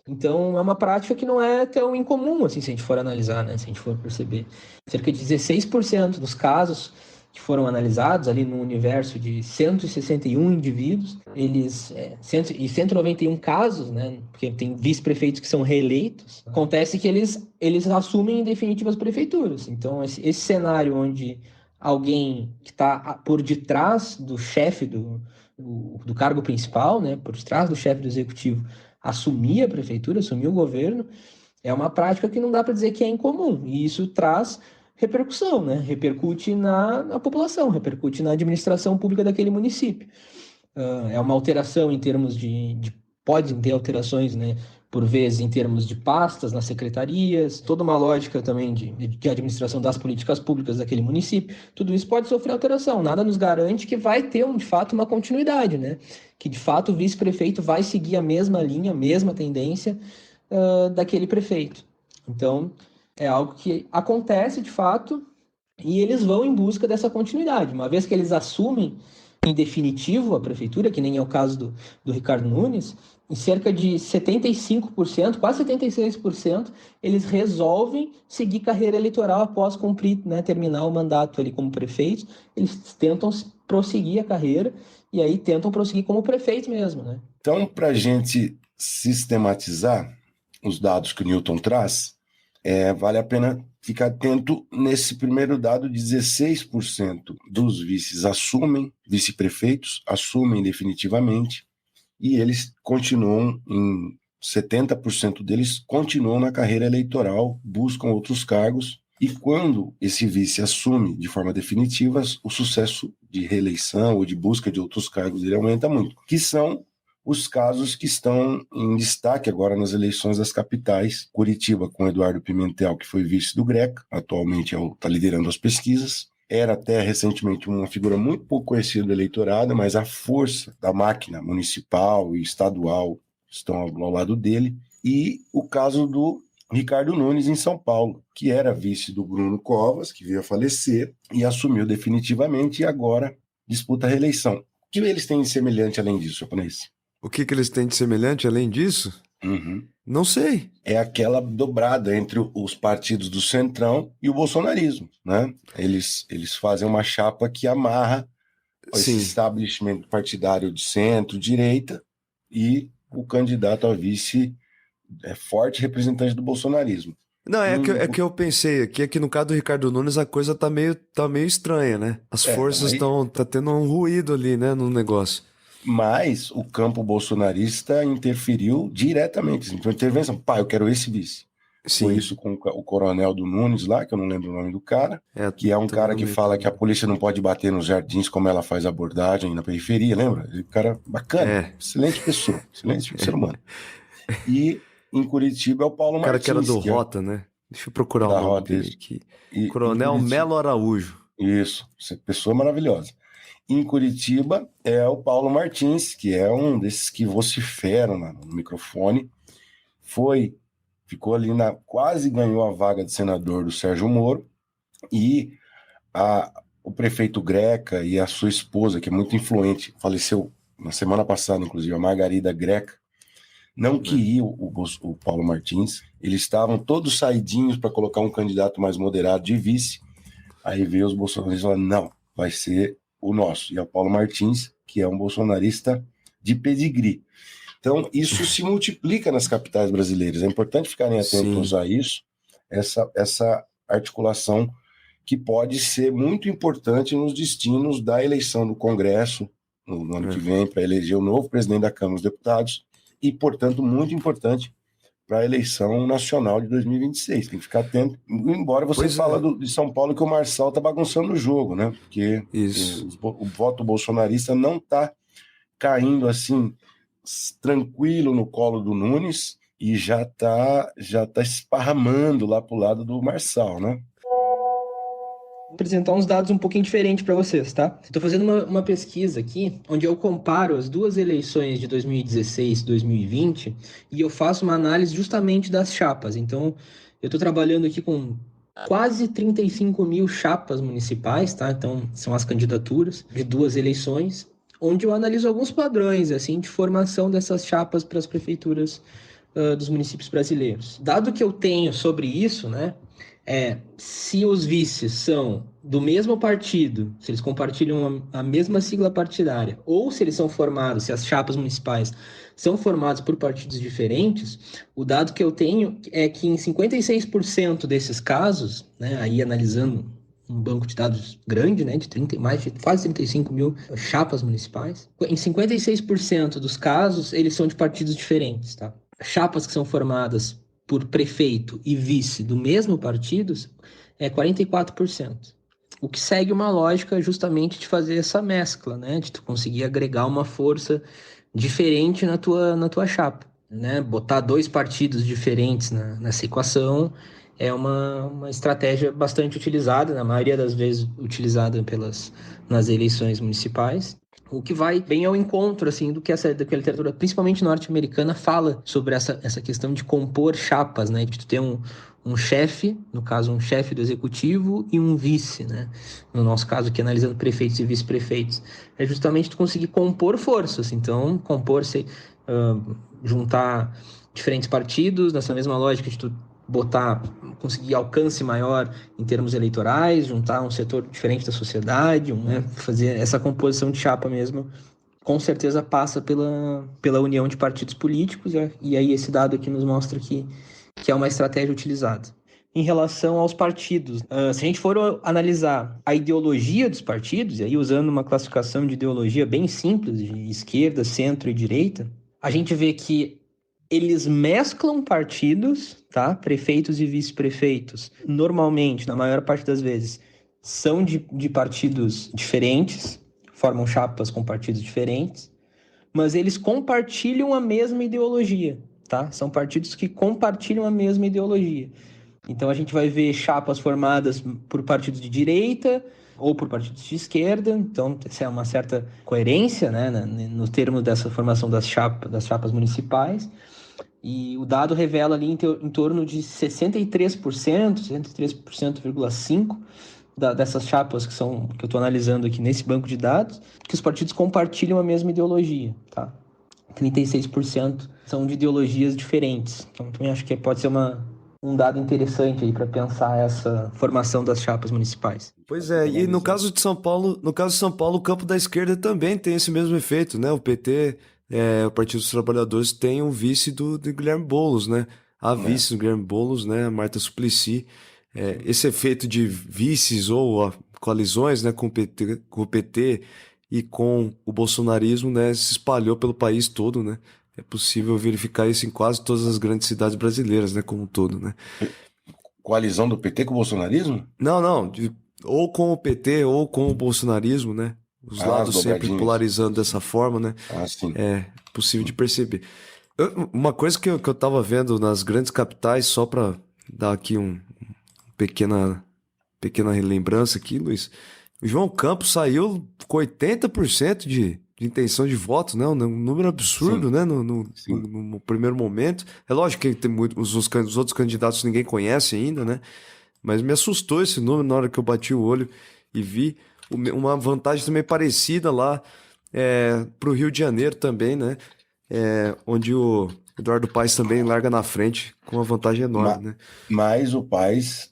Então, é uma prática que não é tão incomum, assim, se a gente for analisar, né? Se a gente for perceber. Cerca de 16% dos casos que foram analisados ali no universo de 161 indivíduos, e 191 casos, né, porque tem vice-prefeitos que são reeleitos, acontece que eles assumem em definitivo as prefeituras. Então, esse cenário onde alguém que está por detrás do chefe do cargo principal, né, por trás do chefe do executivo, assumir a prefeitura, assumir o governo, é uma prática que não dá para dizer que é incomum, e isso traz repercussão, né? Repercute na população, repercute na administração pública daquele município. É uma alteração em termos podem ter alterações, né? Por vezes em termos de pastas nas secretarias, toda uma lógica também de administração das políticas públicas daquele município. Tudo isso pode sofrer alteração. Nada nos garante que vai ter, de fato, uma continuidade, né? Que, de fato, o vice-prefeito vai seguir a mesma linha, a mesma tendência daquele prefeito. Então, é algo que acontece, de fato, e eles vão em busca dessa continuidade. Uma vez que eles assumem em definitivo a prefeitura, que nem é o caso do Ricardo Nunes, em cerca de 75%, quase 76%, eles resolvem seguir carreira eleitoral após cumprir, né, terminar o mandato ali como prefeito. Eles tentam prosseguir a carreira e aí tentam prosseguir como prefeito mesmo, né? Então, para a gente sistematizar os dados que o Newton traz, vale a pena ficar atento nesse primeiro dado: 16% dos vice-prefeitos assumem definitivamente, e eles continuam, 70% deles continuam na carreira eleitoral, buscam outros cargos, e quando esse vice assume de forma definitiva, o sucesso de reeleição ou de busca de outros cargos ele aumenta muito, que são os casos que estão em destaque agora nas eleições das capitais. Curitiba, com Eduardo Pimentel, que foi vice do Greca, atualmente está liderando as pesquisas. Era até recentemente uma figura muito pouco conhecida do eleitorado, mas a força da máquina municipal e estadual estão ao lado dele. E o caso do Ricardo Nunes, em São Paulo, que era vice do Bruno Covas, que veio a falecer, e assumiu definitivamente e agora disputa a reeleição. O que eles têm de semelhante além disso, japonês? O que eles têm de semelhante além disso? Não sei. É aquela dobrada entre os partidos do Centrão e o bolsonarismo, né? Eles fazem uma chapa que amarra esse establishment partidário de centro-direita, e o candidato a vice é forte representante do bolsonarismo. Não, que eu pensei aqui, é que no caso do Ricardo Nunes a coisa tá meio estranha, né? As forças tá tendo um ruído ali, né, no negócio. Mas o campo bolsonarista interferiu diretamente. Então, intervenção, eu quero esse vice. Sim. Foi isso com o coronel do Nunes lá, que eu não lembro o nome do cara, que é um cara que fala que a polícia não pode bater nos jardins como ela faz abordagem na periferia, lembra? Ele é um cara bacana, excelente pessoa, excelente ser humano. E em Curitiba é o Paulo Martins. O cara que era do Rota, né? Deixa eu procurar o nome dele aqui. Coronel Melo Araújo. Isso, pessoa maravilhosa. Em Curitiba é o Paulo Martins, que é um desses que vociferam no microfone. Ficou ali quase ganhou a vaga de senador do Sérgio Moro, e o prefeito Greca e a sua esposa, que é muito influente, faleceu na semana passada, inclusive, a Margarida Greca, não queriam o Paulo Martins. Eles estavam todos saidinhos para colocar um candidato mais moderado de vice. Aí veio os bolsonaristas e falaram: não, vai ser o nosso. E é o Paulo Martins, que é um bolsonarista de pedigree. Então, isso se multiplica nas capitais brasileiras. É importante ficarem atentos a isso, essa articulação que pode ser muito importante nos destinos da eleição do Congresso no ano que vem, para eleger o novo presidente da Câmara dos Deputados, e, portanto, muito importante para a eleição nacional de 2026. Tem que ficar atento, embora você fala de São Paulo que o Marçal está bagunçando o jogo, né? Porque o voto bolsonarista não está caindo assim tranquilo no colo do Nunes, e já tá esparramando lá pro lado do Marçal, né? Vou apresentar uns dados um pouquinho diferentes para vocês, tá? Estou fazendo uma pesquisa aqui, onde eu comparo as duas eleições de 2016 e 2020, e eu faço uma análise justamente das chapas. Então, eu estou trabalhando aqui com quase 35 mil chapas municipais, tá? Então, são as candidaturas de duas eleições, onde eu analiso alguns padrões, assim, de formação dessas chapas para as prefeituras dos municípios brasileiros. Dado que eu tenho sobre isso, né? Se os vices são do mesmo partido, se eles compartilham a mesma sigla partidária, ou se eles são formados, se as chapas municipais são formadas por partidos diferentes, o dado que eu tenho é que em 56% desses casos, né, aí analisando um banco de dados grande, né, de quase 35 mil chapas municipais, em 56% dos casos, eles são de partidos diferentes, tá? Chapas que são formadas por prefeito e vice do mesmo partido é 44%. O que segue uma lógica justamente de fazer essa mescla, né? De tu conseguir agregar uma força diferente na tua chapa, né? Botar dois partidos diferentes nessa equação é uma estratégia bastante utilizada, na maioria das vezes utilizada nas eleições municipais. O que vai bem ao encontro, assim, do que a literatura, principalmente norte-americana, fala sobre essa questão de compor chapas, né? De tu ter um chefe, no caso, um chefe do executivo e um vice, né? No nosso caso aqui, analisando prefeitos e vice-prefeitos. É justamente tu conseguir compor forças. Então, juntar diferentes partidos, nessa mesma lógica de tu conseguir alcance maior em termos eleitorais, juntar um setor diferente da sociedade, né? Fazer essa composição de chapa mesmo, com certeza passa pela união de partidos políticos, e aí esse dado aqui nos mostra que é uma estratégia utilizada. Em relação aos partidos, se a gente for analisar a ideologia dos partidos, e aí usando uma classificação de ideologia bem simples, de esquerda, centro e direita, a gente vê que eles mesclam partidos, tá? Prefeitos e vice-prefeitos, normalmente, na maior parte das vezes, são de partidos diferentes, formam chapas com partidos diferentes, mas eles compartilham a mesma ideologia, tá? São partidos que compartilham a mesma ideologia. Então a gente vai ver chapas formadas por partidos de direita ou por partidos de esquerda, então essa é uma certa coerência, né, no termo dessa formação das chapas municipais. E o dado revela ali em torno de 63%, dessas chapas que eu estou analisando aqui nesse banco de dados, que os partidos compartilham a mesma ideologia, tá? 36% são de ideologias diferentes. Então, também acho que pode ser um dado interessante aí para pensar essa formação das chapas municipais. Pois é, e no caso de São Paulo, o campo da esquerda também tem esse mesmo efeito, né? O PT, o Partido dos Trabalhadores, tem um vice do Guilherme Boulos, né? A vice do Guilherme Boulos, né? A Marta Suplicy. Esse efeito de vices ou coalizões, né, com o PT e com o bolsonarismo, né, se espalhou pelo país todo, né? É possível verificar isso em quase todas as grandes cidades brasileiras, né, como um todo, né? Coalizão do PT com o bolsonarismo? Não, ou com o PT ou com o bolsonarismo, né? Os lados sempre polarizando dessa forma, né? Sim. É possível de perceber. Uma coisa que eu tava vendo nas grandes capitais, só para dar aqui pequena lembrança aqui, Luiz. O João Campos saiu com 80% de intenção de voto, né? Um número absurdo, né? No primeiro momento. É lógico que tem os outros candidatos ninguém conhece ainda, né? Mas me assustou esse número na hora que eu bati o olho e vi uma vantagem também parecida lá para o Rio de Janeiro também, né? Onde o Eduardo Paes também larga na frente com uma vantagem enorme, né? Mas o Paes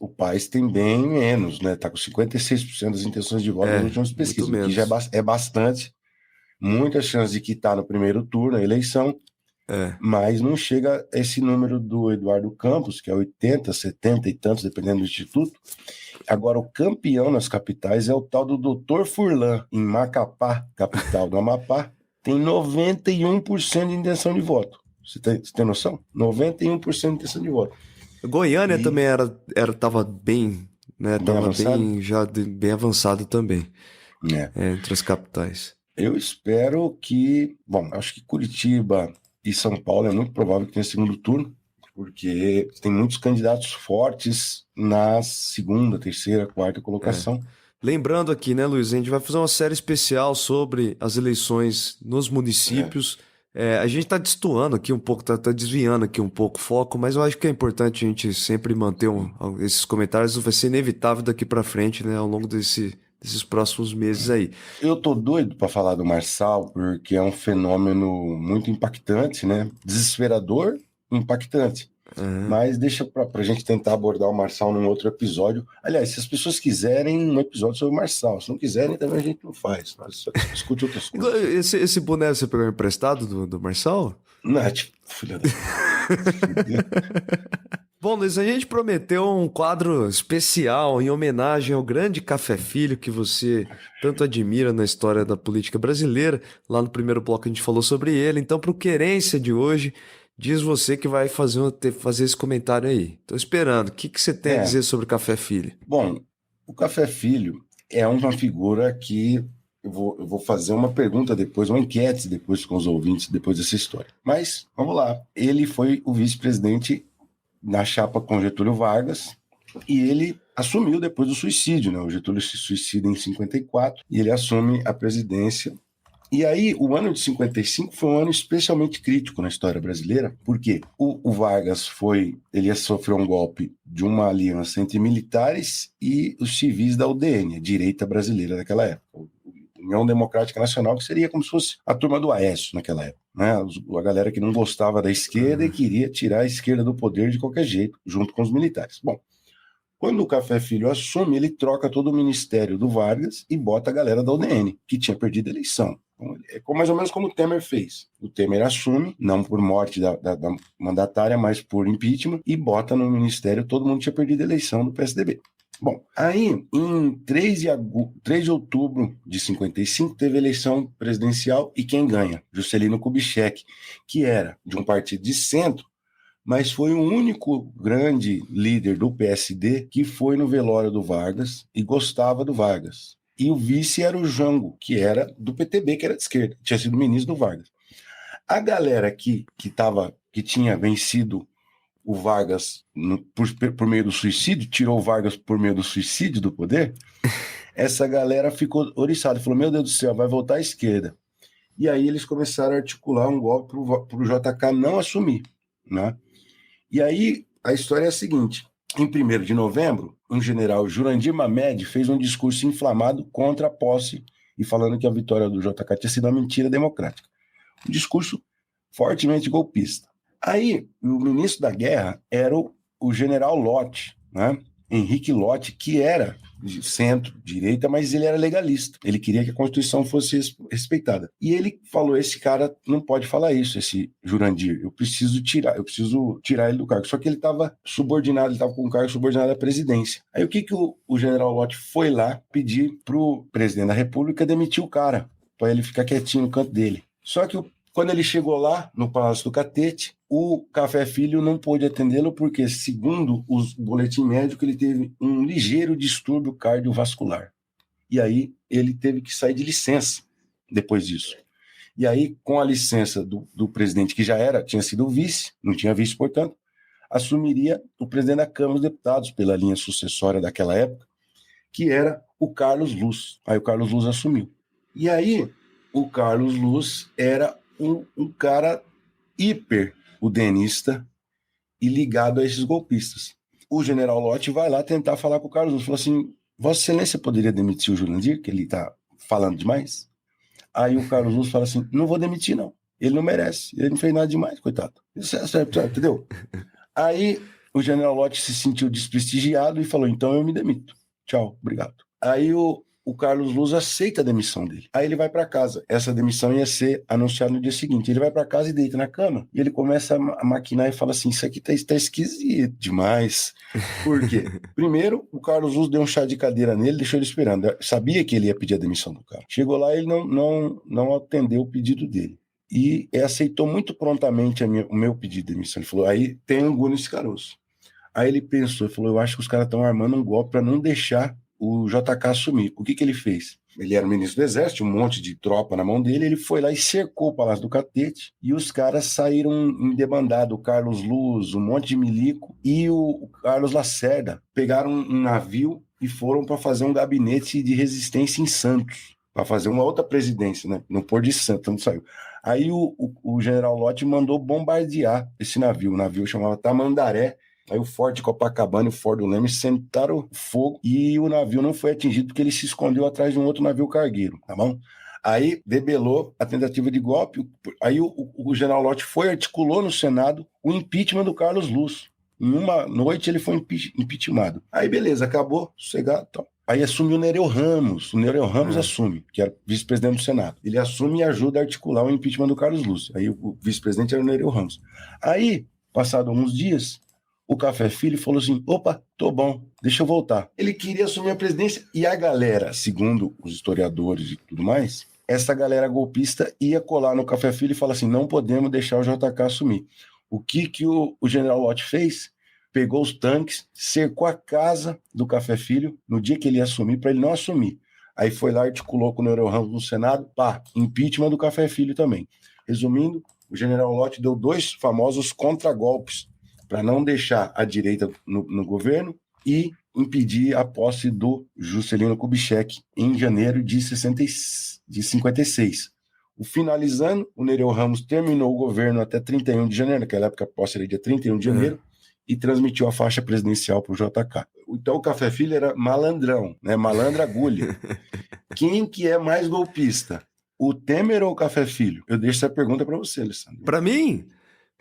tem bem menos, né? Tá com 56% das intenções de voto nas últimas pesquisas, o que já é bastante. Muita chance de quitar no primeiro turno a eleição, mas não chega a esse número do Eduardo Campos, que é 80, 70 e tantos, dependendo do instituto. Agora, o campeão nas capitais é o tal do Dr. Furlan, em Macapá, capital do Amapá, tem 91% de intenção de voto. Você tem noção? 91% de intenção de voto. Goiânia também tava bem, né? Tava bem avançado também, entre as capitais. Eu espero que... Bom, acho que Curitiba e São Paulo é muito provável que tenha segundo turno, porque tem muitos candidatos fortes na segunda, terceira, quarta colocação. Lembrando aqui, né, Luiz, a gente vai fazer uma série especial sobre as eleições nos municípios. A gente está destoando aqui um pouco, tá desviando aqui um pouco o foco, mas eu acho que é importante a gente sempre manter esses comentários. Vai ser inevitável daqui para frente, né, ao longo desses próximos meses aí. Eu tô doido para falar do Marçal, porque é um fenômeno muito impactante, né? Desesperador, impactante. Mas deixa para a gente tentar abordar o Marçal num outro episódio. Aliás, se as pessoas quiserem um episódio sobre o Marçal, se não quiserem, também a gente não faz. Nós só discute outras coisas. Esse boné você pegou emprestado do Marçal? Não, tipo, filha da... Bom, Luiz, a gente prometeu um quadro especial em homenagem ao grande Café Filho que você tanto admira na história da política brasileira. Lá no primeiro bloco a gente falou sobre ele. Então, para o Querência de hoje, diz você que vai fazer esse comentário aí. Estou esperando. O que você tem a dizer sobre o Café Filho? Bom, o Café Filho é uma figura que eu vou fazer uma pergunta depois, uma enquete depois com os ouvintes, depois dessa história. Mas, vamos lá. Ele foi o vice-presidente na chapa com Getúlio Vargas, e ele assumiu depois do suicídio, né? O Getúlio se suicida em 54, e ele assume a presidência. E aí, o ano de 55 foi um ano especialmente crítico na história brasileira, porque o Vargas ele sofreu um golpe de uma aliança entre militares e os civis da UDN, a direita brasileira daquela época. União Democrática Nacional, que seria como se fosse a turma do Aécio naquela época, né? A galera que não gostava da esquerda e queria tirar a esquerda do poder de qualquer jeito, junto com os militares. Bom, quando o Café Filho assume, ele troca todo o ministério do Vargas e bota a galera da UDN, que tinha perdido a eleição. Então, é mais ou menos como o Temer fez. O Temer assume, não por morte da mandatária, mas por impeachment, e bota no ministério todo mundo que tinha perdido a eleição do PSDB. Bom, aí, em 3 de outubro de 55, teve eleição presidencial e quem ganha? Juscelino Kubitschek, que era de um partido de centro, mas foi o único grande líder do PSD que foi no velório do Vargas e gostava do Vargas. E o vice era o Jango, que era do PTB, que era de esquerda, tinha sido ministro do Vargas. A galera que tinha vencido o Vargas por meio do suicídio, tirou o Vargas por meio do suicídio do poder, essa galera ficou oriçada, falou, meu Deus do céu, vai voltar à esquerda. E aí eles começaram a articular um golpe para o JK não assumir, né? E aí a história é a seguinte, em 1º de novembro, um general, Jurandir Mamed, fez um discurso inflamado contra a posse e falando que a vitória do JK tinha sido uma mentira democrática. Um discurso fortemente golpista. Aí, o ministro da Guerra era o general Lott, né? Henrique Lott, que era de centro-direita, mas ele era legalista. Ele queria que a Constituição fosse respeitada. E ele falou, esse cara não pode falar isso, esse Jurandir. Eu preciso tirar ele do cargo. Só que ele estava subordinado, ele estava com um cargo subordinado à presidência. Aí o que o general Lott foi lá pedir para o presidente da República demitir o cara, para ele ficar quietinho no canto dele. Só que quando ele chegou lá, no Palácio do Catete, o Café Filho não pôde atendê-lo porque, segundo o boletim médico, ele teve um ligeiro distúrbio cardiovascular. E aí ele teve que sair de licença depois disso. E aí, com a licença do presidente, que tinha sido vice, não tinha vice, portanto, assumiria o presidente da Câmara dos Deputados, pela linha sucessória daquela época, que era o Carlos Luz. Aí o Carlos Luz assumiu. E aí, o Carlos Luz era um cara hiper udenista e ligado a esses golpistas. O general Lott vai lá tentar falar com o Carlos Luz. Falou assim, Vossa Excelência poderia demitir o Jurandir, que ele está falando demais? Aí o Carlos Luz fala assim, não vou demitir não, ele não merece, ele não fez nada demais, coitado. Entendeu? Aí o general Lott se sentiu desprestigiado e falou, então eu me demito. Tchau, obrigado. Aí o Carlos Luz aceita a demissão dele. Aí ele vai para casa. Essa demissão ia ser anunciada no dia seguinte. Ele vai para casa e deita na cama. E ele começa a maquinar e fala assim, isso aqui tá esquisito demais. Por quê? Primeiro, o Carlos Luz deu um chá de cadeira nele, deixou ele esperando. Sabia que ele ia pedir a demissão do cara. Chegou lá e ele não atendeu o pedido dele. E aceitou muito prontamente o meu pedido de demissão. Ele falou, aí tem angu nesse caroço. Aí ele pensou, ele falou, eu acho que os caras estão armando um golpe para não deixar o JK assumir. O que ele fez? Ele era ministro do Exército, um monte de tropa na mão dele, ele foi lá e cercou o Palácio do Catete, e os caras saíram em debandada, o Carlos Luz, um monte de milico, e o Carlos Lacerda, pegaram um navio e foram para fazer um gabinete de resistência em Santos, para fazer uma outra presidência, né? No Porto de Santos, não saiu. Aí o general Lott mandou bombardear esse navio, o navio chamava Tamandaré. Aí o Forte Copacabana e o Forte do Leme sentaram fogo e o navio não foi atingido porque ele se escondeu atrás de um outro navio cargueiro, tá bom? Aí debelou a tentativa de golpe. Aí o general Lott articulou no Senado o impeachment do Carlos Luz. Em uma noite ele foi impeachmentado. Aí beleza, acabou, sossegado e tal. Aí assumiu o Nereu Ramos. O Nereu Ramos assume, que era vice-presidente do Senado. Ele assume e ajuda a articular o impeachment do Carlos Luz. Aí o vice-presidente era o Nereu Ramos. Aí, passado alguns dias, o Café Filho falou assim, opa, tô bom, deixa eu voltar. Ele queria assumir a presidência e a galera, segundo os historiadores e tudo mais, essa galera golpista ia colar no Café Filho e falar assim, não podemos deixar o JK assumir. O que o general Lott fez? Pegou os tanques, cercou a casa do Café Filho no dia que ele ia assumir, para ele não assumir. Aí foi lá, articulou com o Nereu Ramos no Senado, impeachment do Café Filho também. Resumindo, o general Lott deu 2 famosos contragolpes para não deixar a direita no governo e impedir a posse do Juscelino Kubitschek em janeiro de 56. Finalizando, o Nereu Ramos terminou o governo até 31 de janeiro, naquela época a posse era dia 31 de janeiro, e transmitiu a faixa presidencial para o JK. Então o Café Filho era malandrão, né? Malandra agulha. Quem que é mais golpista? O Temer ou o Café Filho? Eu deixo essa pergunta para você, Alessandro. Para mim?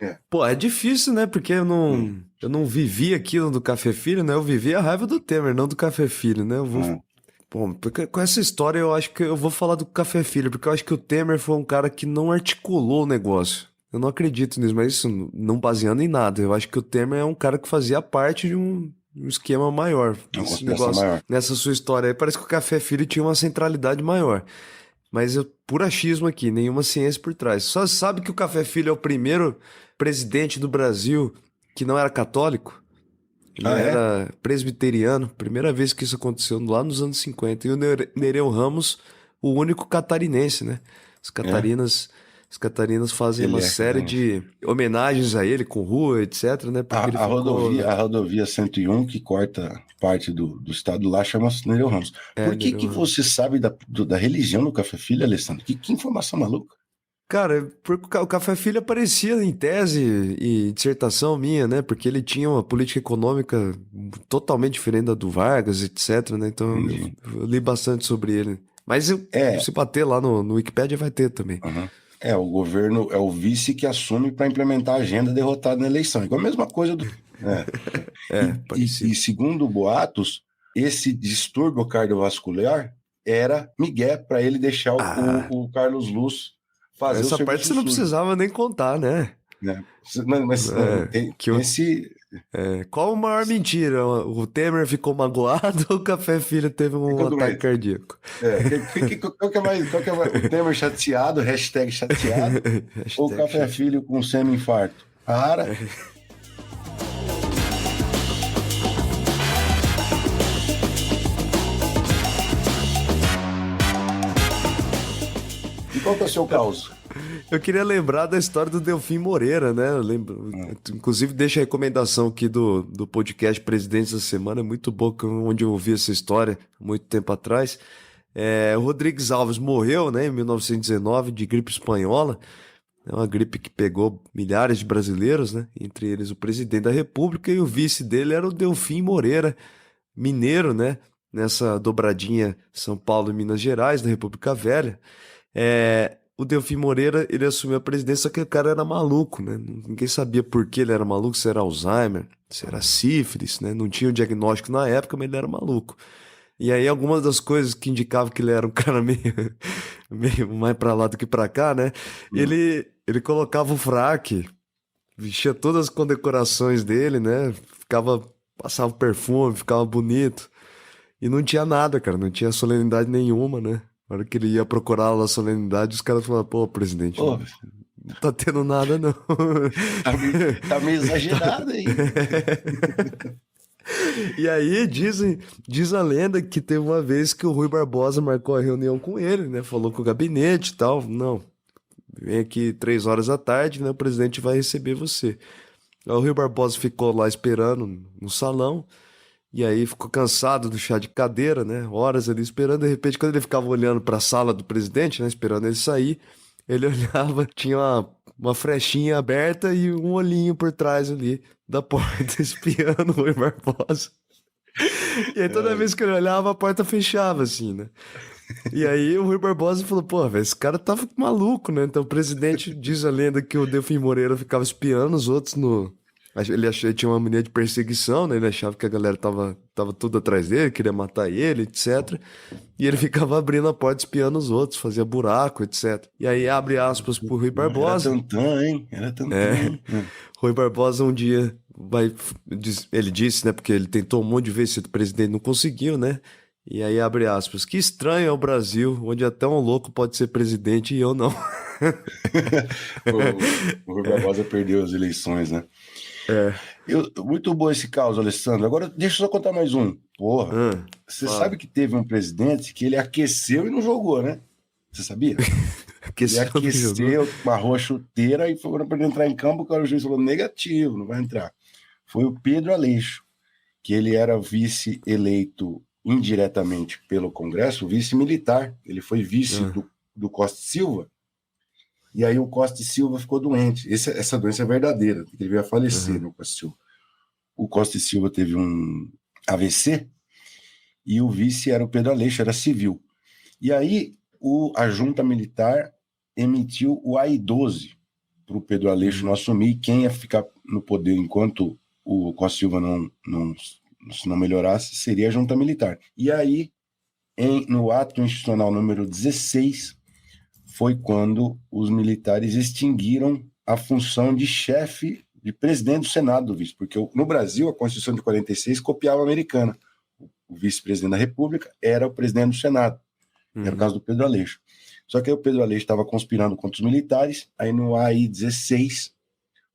É. Pô, é difícil, né? Porque eu não vivi aquilo do Café Filho, né? Eu vivi a raiva do Temer, não do Café Filho, né? Eu vou... Bom, porque com essa história eu acho que eu vou falar do Café Filho, porque eu acho que o Temer foi um cara que não articulou o negócio. Eu não acredito nisso, mas isso não baseando em nada. Eu acho que o Temer é um cara que fazia parte de um esquema maior. Esse negócio, maior. Nessa sua história aí, parece que o Café Filho tinha uma centralidade maior. Mas por achismo aqui, nenhuma ciência por trás. Só sabe que o Café Filho é o primeiro presidente do Brasil que não era católico? Ele era presbiteriano. Primeira vez que isso aconteceu lá nos anos 50. E o Nereu Ramos, o único catarinense, né? As catarinas fazem uma série de homenagens a ele, com rua, etc, né? Porque a rodovia 101, que corta parte do estado lá, chama-se Nereu Ramos. Por que você sabe da religião do Café Filho, Alessandro? Que informação maluca? Cara, porque o Café Filho aparecia em tese e dissertação minha, né? Porque ele tinha uma política econômica totalmente diferente da do Vargas, etc, né? Então eu li bastante sobre ele. Mas se bater lá no Wikipedia vai ter também. O governo é o vice que assume para implementar a agenda derrotada na eleição. Igual a mesma coisa do... E segundo boatos, esse distúrbio cardiovascular era migué para ele deixar o Carlos Luz fazer essa parte você não precisava nem contar, né? Qual a maior mentira? O Temer ficou magoado ou o Café Filho teve um ataque cardíaco? Qual que é mais? O Temer chateado, hashtag chateado, ou o Café Filho com semi-infarto? Para! E qual que é o seu caos? Eu queria lembrar da história do Delfim Moreira, né? Eu lembro, inclusive deixa a recomendação aqui do podcast Presidentes da Semana, é muito bom, onde eu ouvi essa história muito tempo atrás. O Rodrigues Alves morreu, né, em 1919 de gripe espanhola, é uma gripe que pegou milhares de brasileiros, né? Entre eles o presidente da República, e o vice dele era o Delfim Moreira, mineiro, né? Nessa dobradinha São Paulo e Minas Gerais, da República Velha. O Delfim Moreira, ele assumiu a presidência, só que o cara era maluco, né? Ninguém sabia por que ele era maluco, se era Alzheimer, se era sífilis, né? Não tinha o diagnóstico na época, mas ele era maluco. E aí algumas das coisas que indicavam que ele era um cara meio mais pra lá do que pra cá, né? Ele colocava o fraque, vestia todas as condecorações dele, né? Passava perfume, ficava bonito. E não tinha nada, cara, não tinha solenidade nenhuma, né? Na hora que ele ia procurar lá a solenidade, os caras falavam, pô, presidente, não tá tendo nada, não. Tá meio exagerado aí. E aí, diz a lenda que teve uma vez que o Rui Barbosa marcou a reunião com ele, né? Falou com o gabinete e tal. Não, vem aqui 3 horas da tarde, né? O presidente vai receber você. Aí o Rui Barbosa ficou lá esperando no salão. E aí ficou cansado do chá de cadeira, né? Horas ali esperando. De repente, quando ele ficava olhando para a sala do presidente, né? Esperando ele sair, ele olhava, tinha uma frechinha aberta e um olhinho por trás ali da porta, espiando o Rui Barbosa. E aí toda vez que ele olhava, a porta fechava, assim, né? E aí o Rui Barbosa falou, pô, velho, esse cara tava maluco, né? Então o presidente diz a lenda que o Delfim Moreira ficava espiando os outros no... Ele achou, ele tinha uma mania de perseguição, né? Ele achava que a galera tava tudo atrás dele, queria matar ele, etc. E ele ficava abrindo a porta, espiando os outros, fazia buraco, etc. E aí abre aspas pro Rui Barbosa. Era tantã, hein? Era tantã, hein? Rui Barbosa um dia ele disse, né? Porque ele tentou um monte de vezes ser presidente, não conseguiu, né? E aí abre aspas. Que estranho é o Brasil, onde até um louco pode ser presidente e eu não. O Rui Barbosa perdeu as eleições, né? É. Muito bom esse caos, Alessandro. Agora, deixa eu só contar mais um. Porra, você fala. sabe que teve um presidente que ele aqueceu e não jogou, né? Você sabia? Ele aqueceu, amarrou a chuteira e foi para ele entrar em campo, o juiz falou, negativo, não vai entrar. Foi o Pedro Aleixo, que ele era vice-eleito indiretamente pelo Congresso, vice-militar. Ele foi vice do Costa e Silva. E aí o Costa e Silva ficou doente. Essa doença é verdadeira, ele veio a falecer no Costa e Silva. O Costa e Silva teve um AVC e o vice era o Pedro Aleixo, era civil. E aí a junta militar emitiu o AI-12 para o Pedro Aleixo não assumir. Quem ia ficar no poder enquanto o Costa e Silva não melhorasse seria a junta militar. E aí, no ato institucional número 16, foi quando os militares extinguiram a função de chefe, de presidente do Senado do vice, porque no Brasil a Constituição de 46 copiava a americana. O vice-presidente da República era o presidente do Senado. Era o caso do Pedro Aleixo. Só que aí o Pedro Aleixo estava conspirando contra os militares, aí no AI-16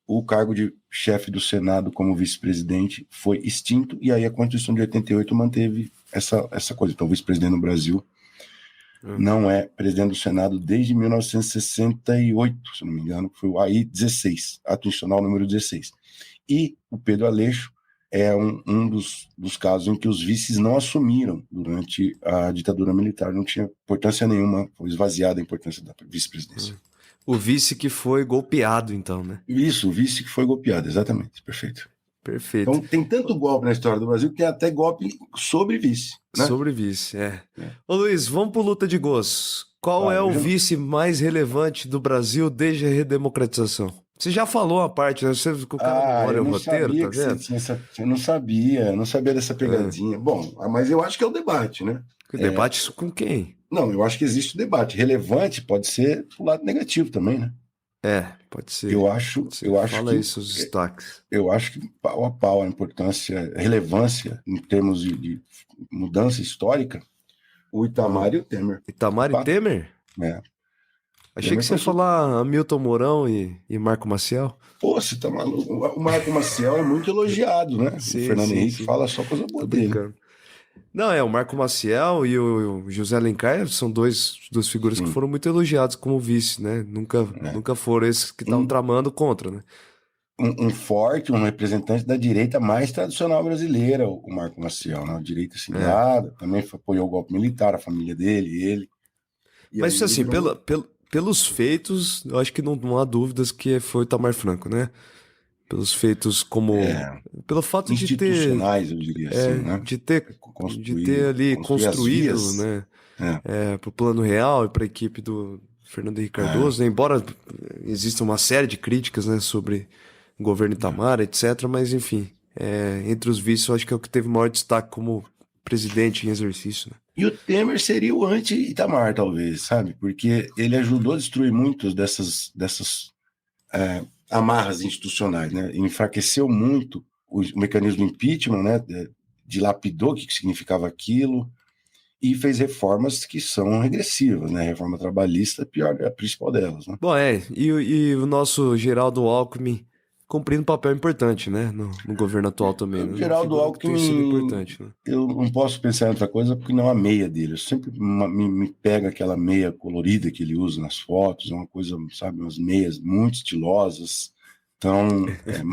o cargo de chefe do Senado como vice-presidente foi extinto, e aí a Constituição de 88 manteve essa coisa. Então o vice-presidente no Brasil não é presidente do Senado desde 1968, se não me engano, foi o AI-16, ato institucional número 16. E o Pedro Aleixo é um dos casos em que os vices não assumiram durante a ditadura militar, não tinha importância nenhuma, foi esvaziada a importância da vice-presidência. O vice que foi golpeado, então, né? Isso, o vice que foi golpeado, exatamente, perfeito. Perfeito. Então tem tanto golpe na história do Brasil que tem até golpe sobre vice, né? Sobre vice, Ô Luiz, vamos pro luta de gols. Qual é o vice mais relevante do Brasil desde a redemocratização? Você já falou uma parte, né? Você ficou eu não roteiro, sabia tá que vendo? eu não sabia dessa pegadinha. Bom, mas eu acho que é o debate, né? Debate com quem? Não, eu acho que existe o debate. Relevante pode ser o lado negativo também, né? Pode ser. Eu acho Fala que aí seus destaques. eu acho que pau a pau a importância, a relevância em termos de mudança histórica, o Itamar e o Temer. Itamar e Temer? É. Achei que você ia falar Hamilton Mourão e Marco Maciel. Pô, você tá maluco? O Marco Maciel é muito elogiado, né? Sim, o Fernando Henrique fala só coisa boa dele. Não, o Marco Maciel e o José Alencar são duas figuras que foram muito elogiados como vice, né? Nunca foram esses que estavam tramando contra, né? Um representante da direita mais tradicional brasileira, o Marco Maciel, né? A direita assimilada, também apoiou o golpe militar, a família dele, ele. Mas assim, pelos feitos, eu acho que não há dúvidas que foi o Itamar Franco, né? Pelos feitos como... pelo fato de ter... institucionais, eu diria assim, né? De ter ali construído, né? Para o plano real e para a equipe do Fernando Henrique Cardoso, né? Embora exista uma série de críticas, né, sobre o governo Itamar, etc., mas enfim, entre os vices, eu acho que é o que teve maior destaque como presidente em exercício, né? E o Temer seria o anti-Itamar, talvez, sabe? Porque ele ajudou a destruir muitas dessas amarras institucionais, né? Enfraqueceu muito o mecanismo do impeachment, né? Dilapidou o que significava aquilo e fez reformas que são regressivas, né? A reforma trabalhista é a principal delas, né? Bom, e o nosso Geraldo Alckmin cumprindo um papel importante, né? No governo atual também, né? O Geraldo Alckmin, importante, né? Eu não posso pensar em outra coisa porque não a meia dele. Eu sempre me pega aquela meia colorida que ele usa nas fotos, é uma coisa, sabe, umas meias muito estilosas. Então,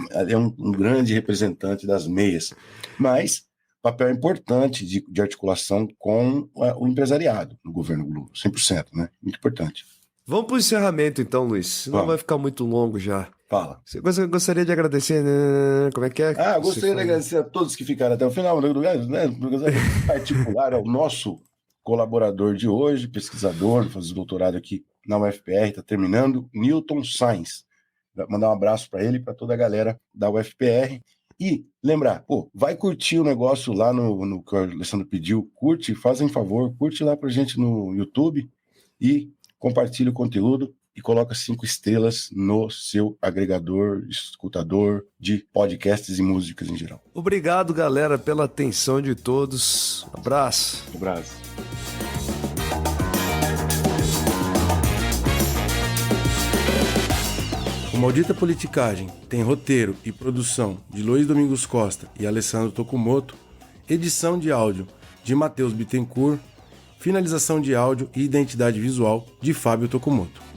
é um grande representante das meias. Mas papel importante de articulação com o empresariado no governo Lula, 100%, né? Muito importante. Vamos para o encerramento então, Luiz. Senão vai ficar muito longo já. Fala. Você gostaria de agradecer, né? Como é que é? Gostaria de agradecer a todos que ficaram até o final, né? Particular ao nosso colaborador de hoje, pesquisador, faz doutorado aqui na UFPR, está terminando, Newton Sainz. Vou mandar um abraço para ele e para toda a galera da UFPR. E lembrar, vai curtir o negócio lá no que o Alessandro pediu, curte, fazem favor, curte lá pra gente no YouTube e compartilha o conteúdo e coloca 5 estrelas no seu agregador, escutador de podcasts e músicas em geral. Obrigado, galera, pela atenção de todos. Abraço. Abraço. O Maldita Politicagem tem roteiro e produção de Luiz Domingos Costa e Alessandro Tokumoto, edição de áudio de Matheus Bittencourt, finalização de áudio e identidade visual de Fábio Tokumoto.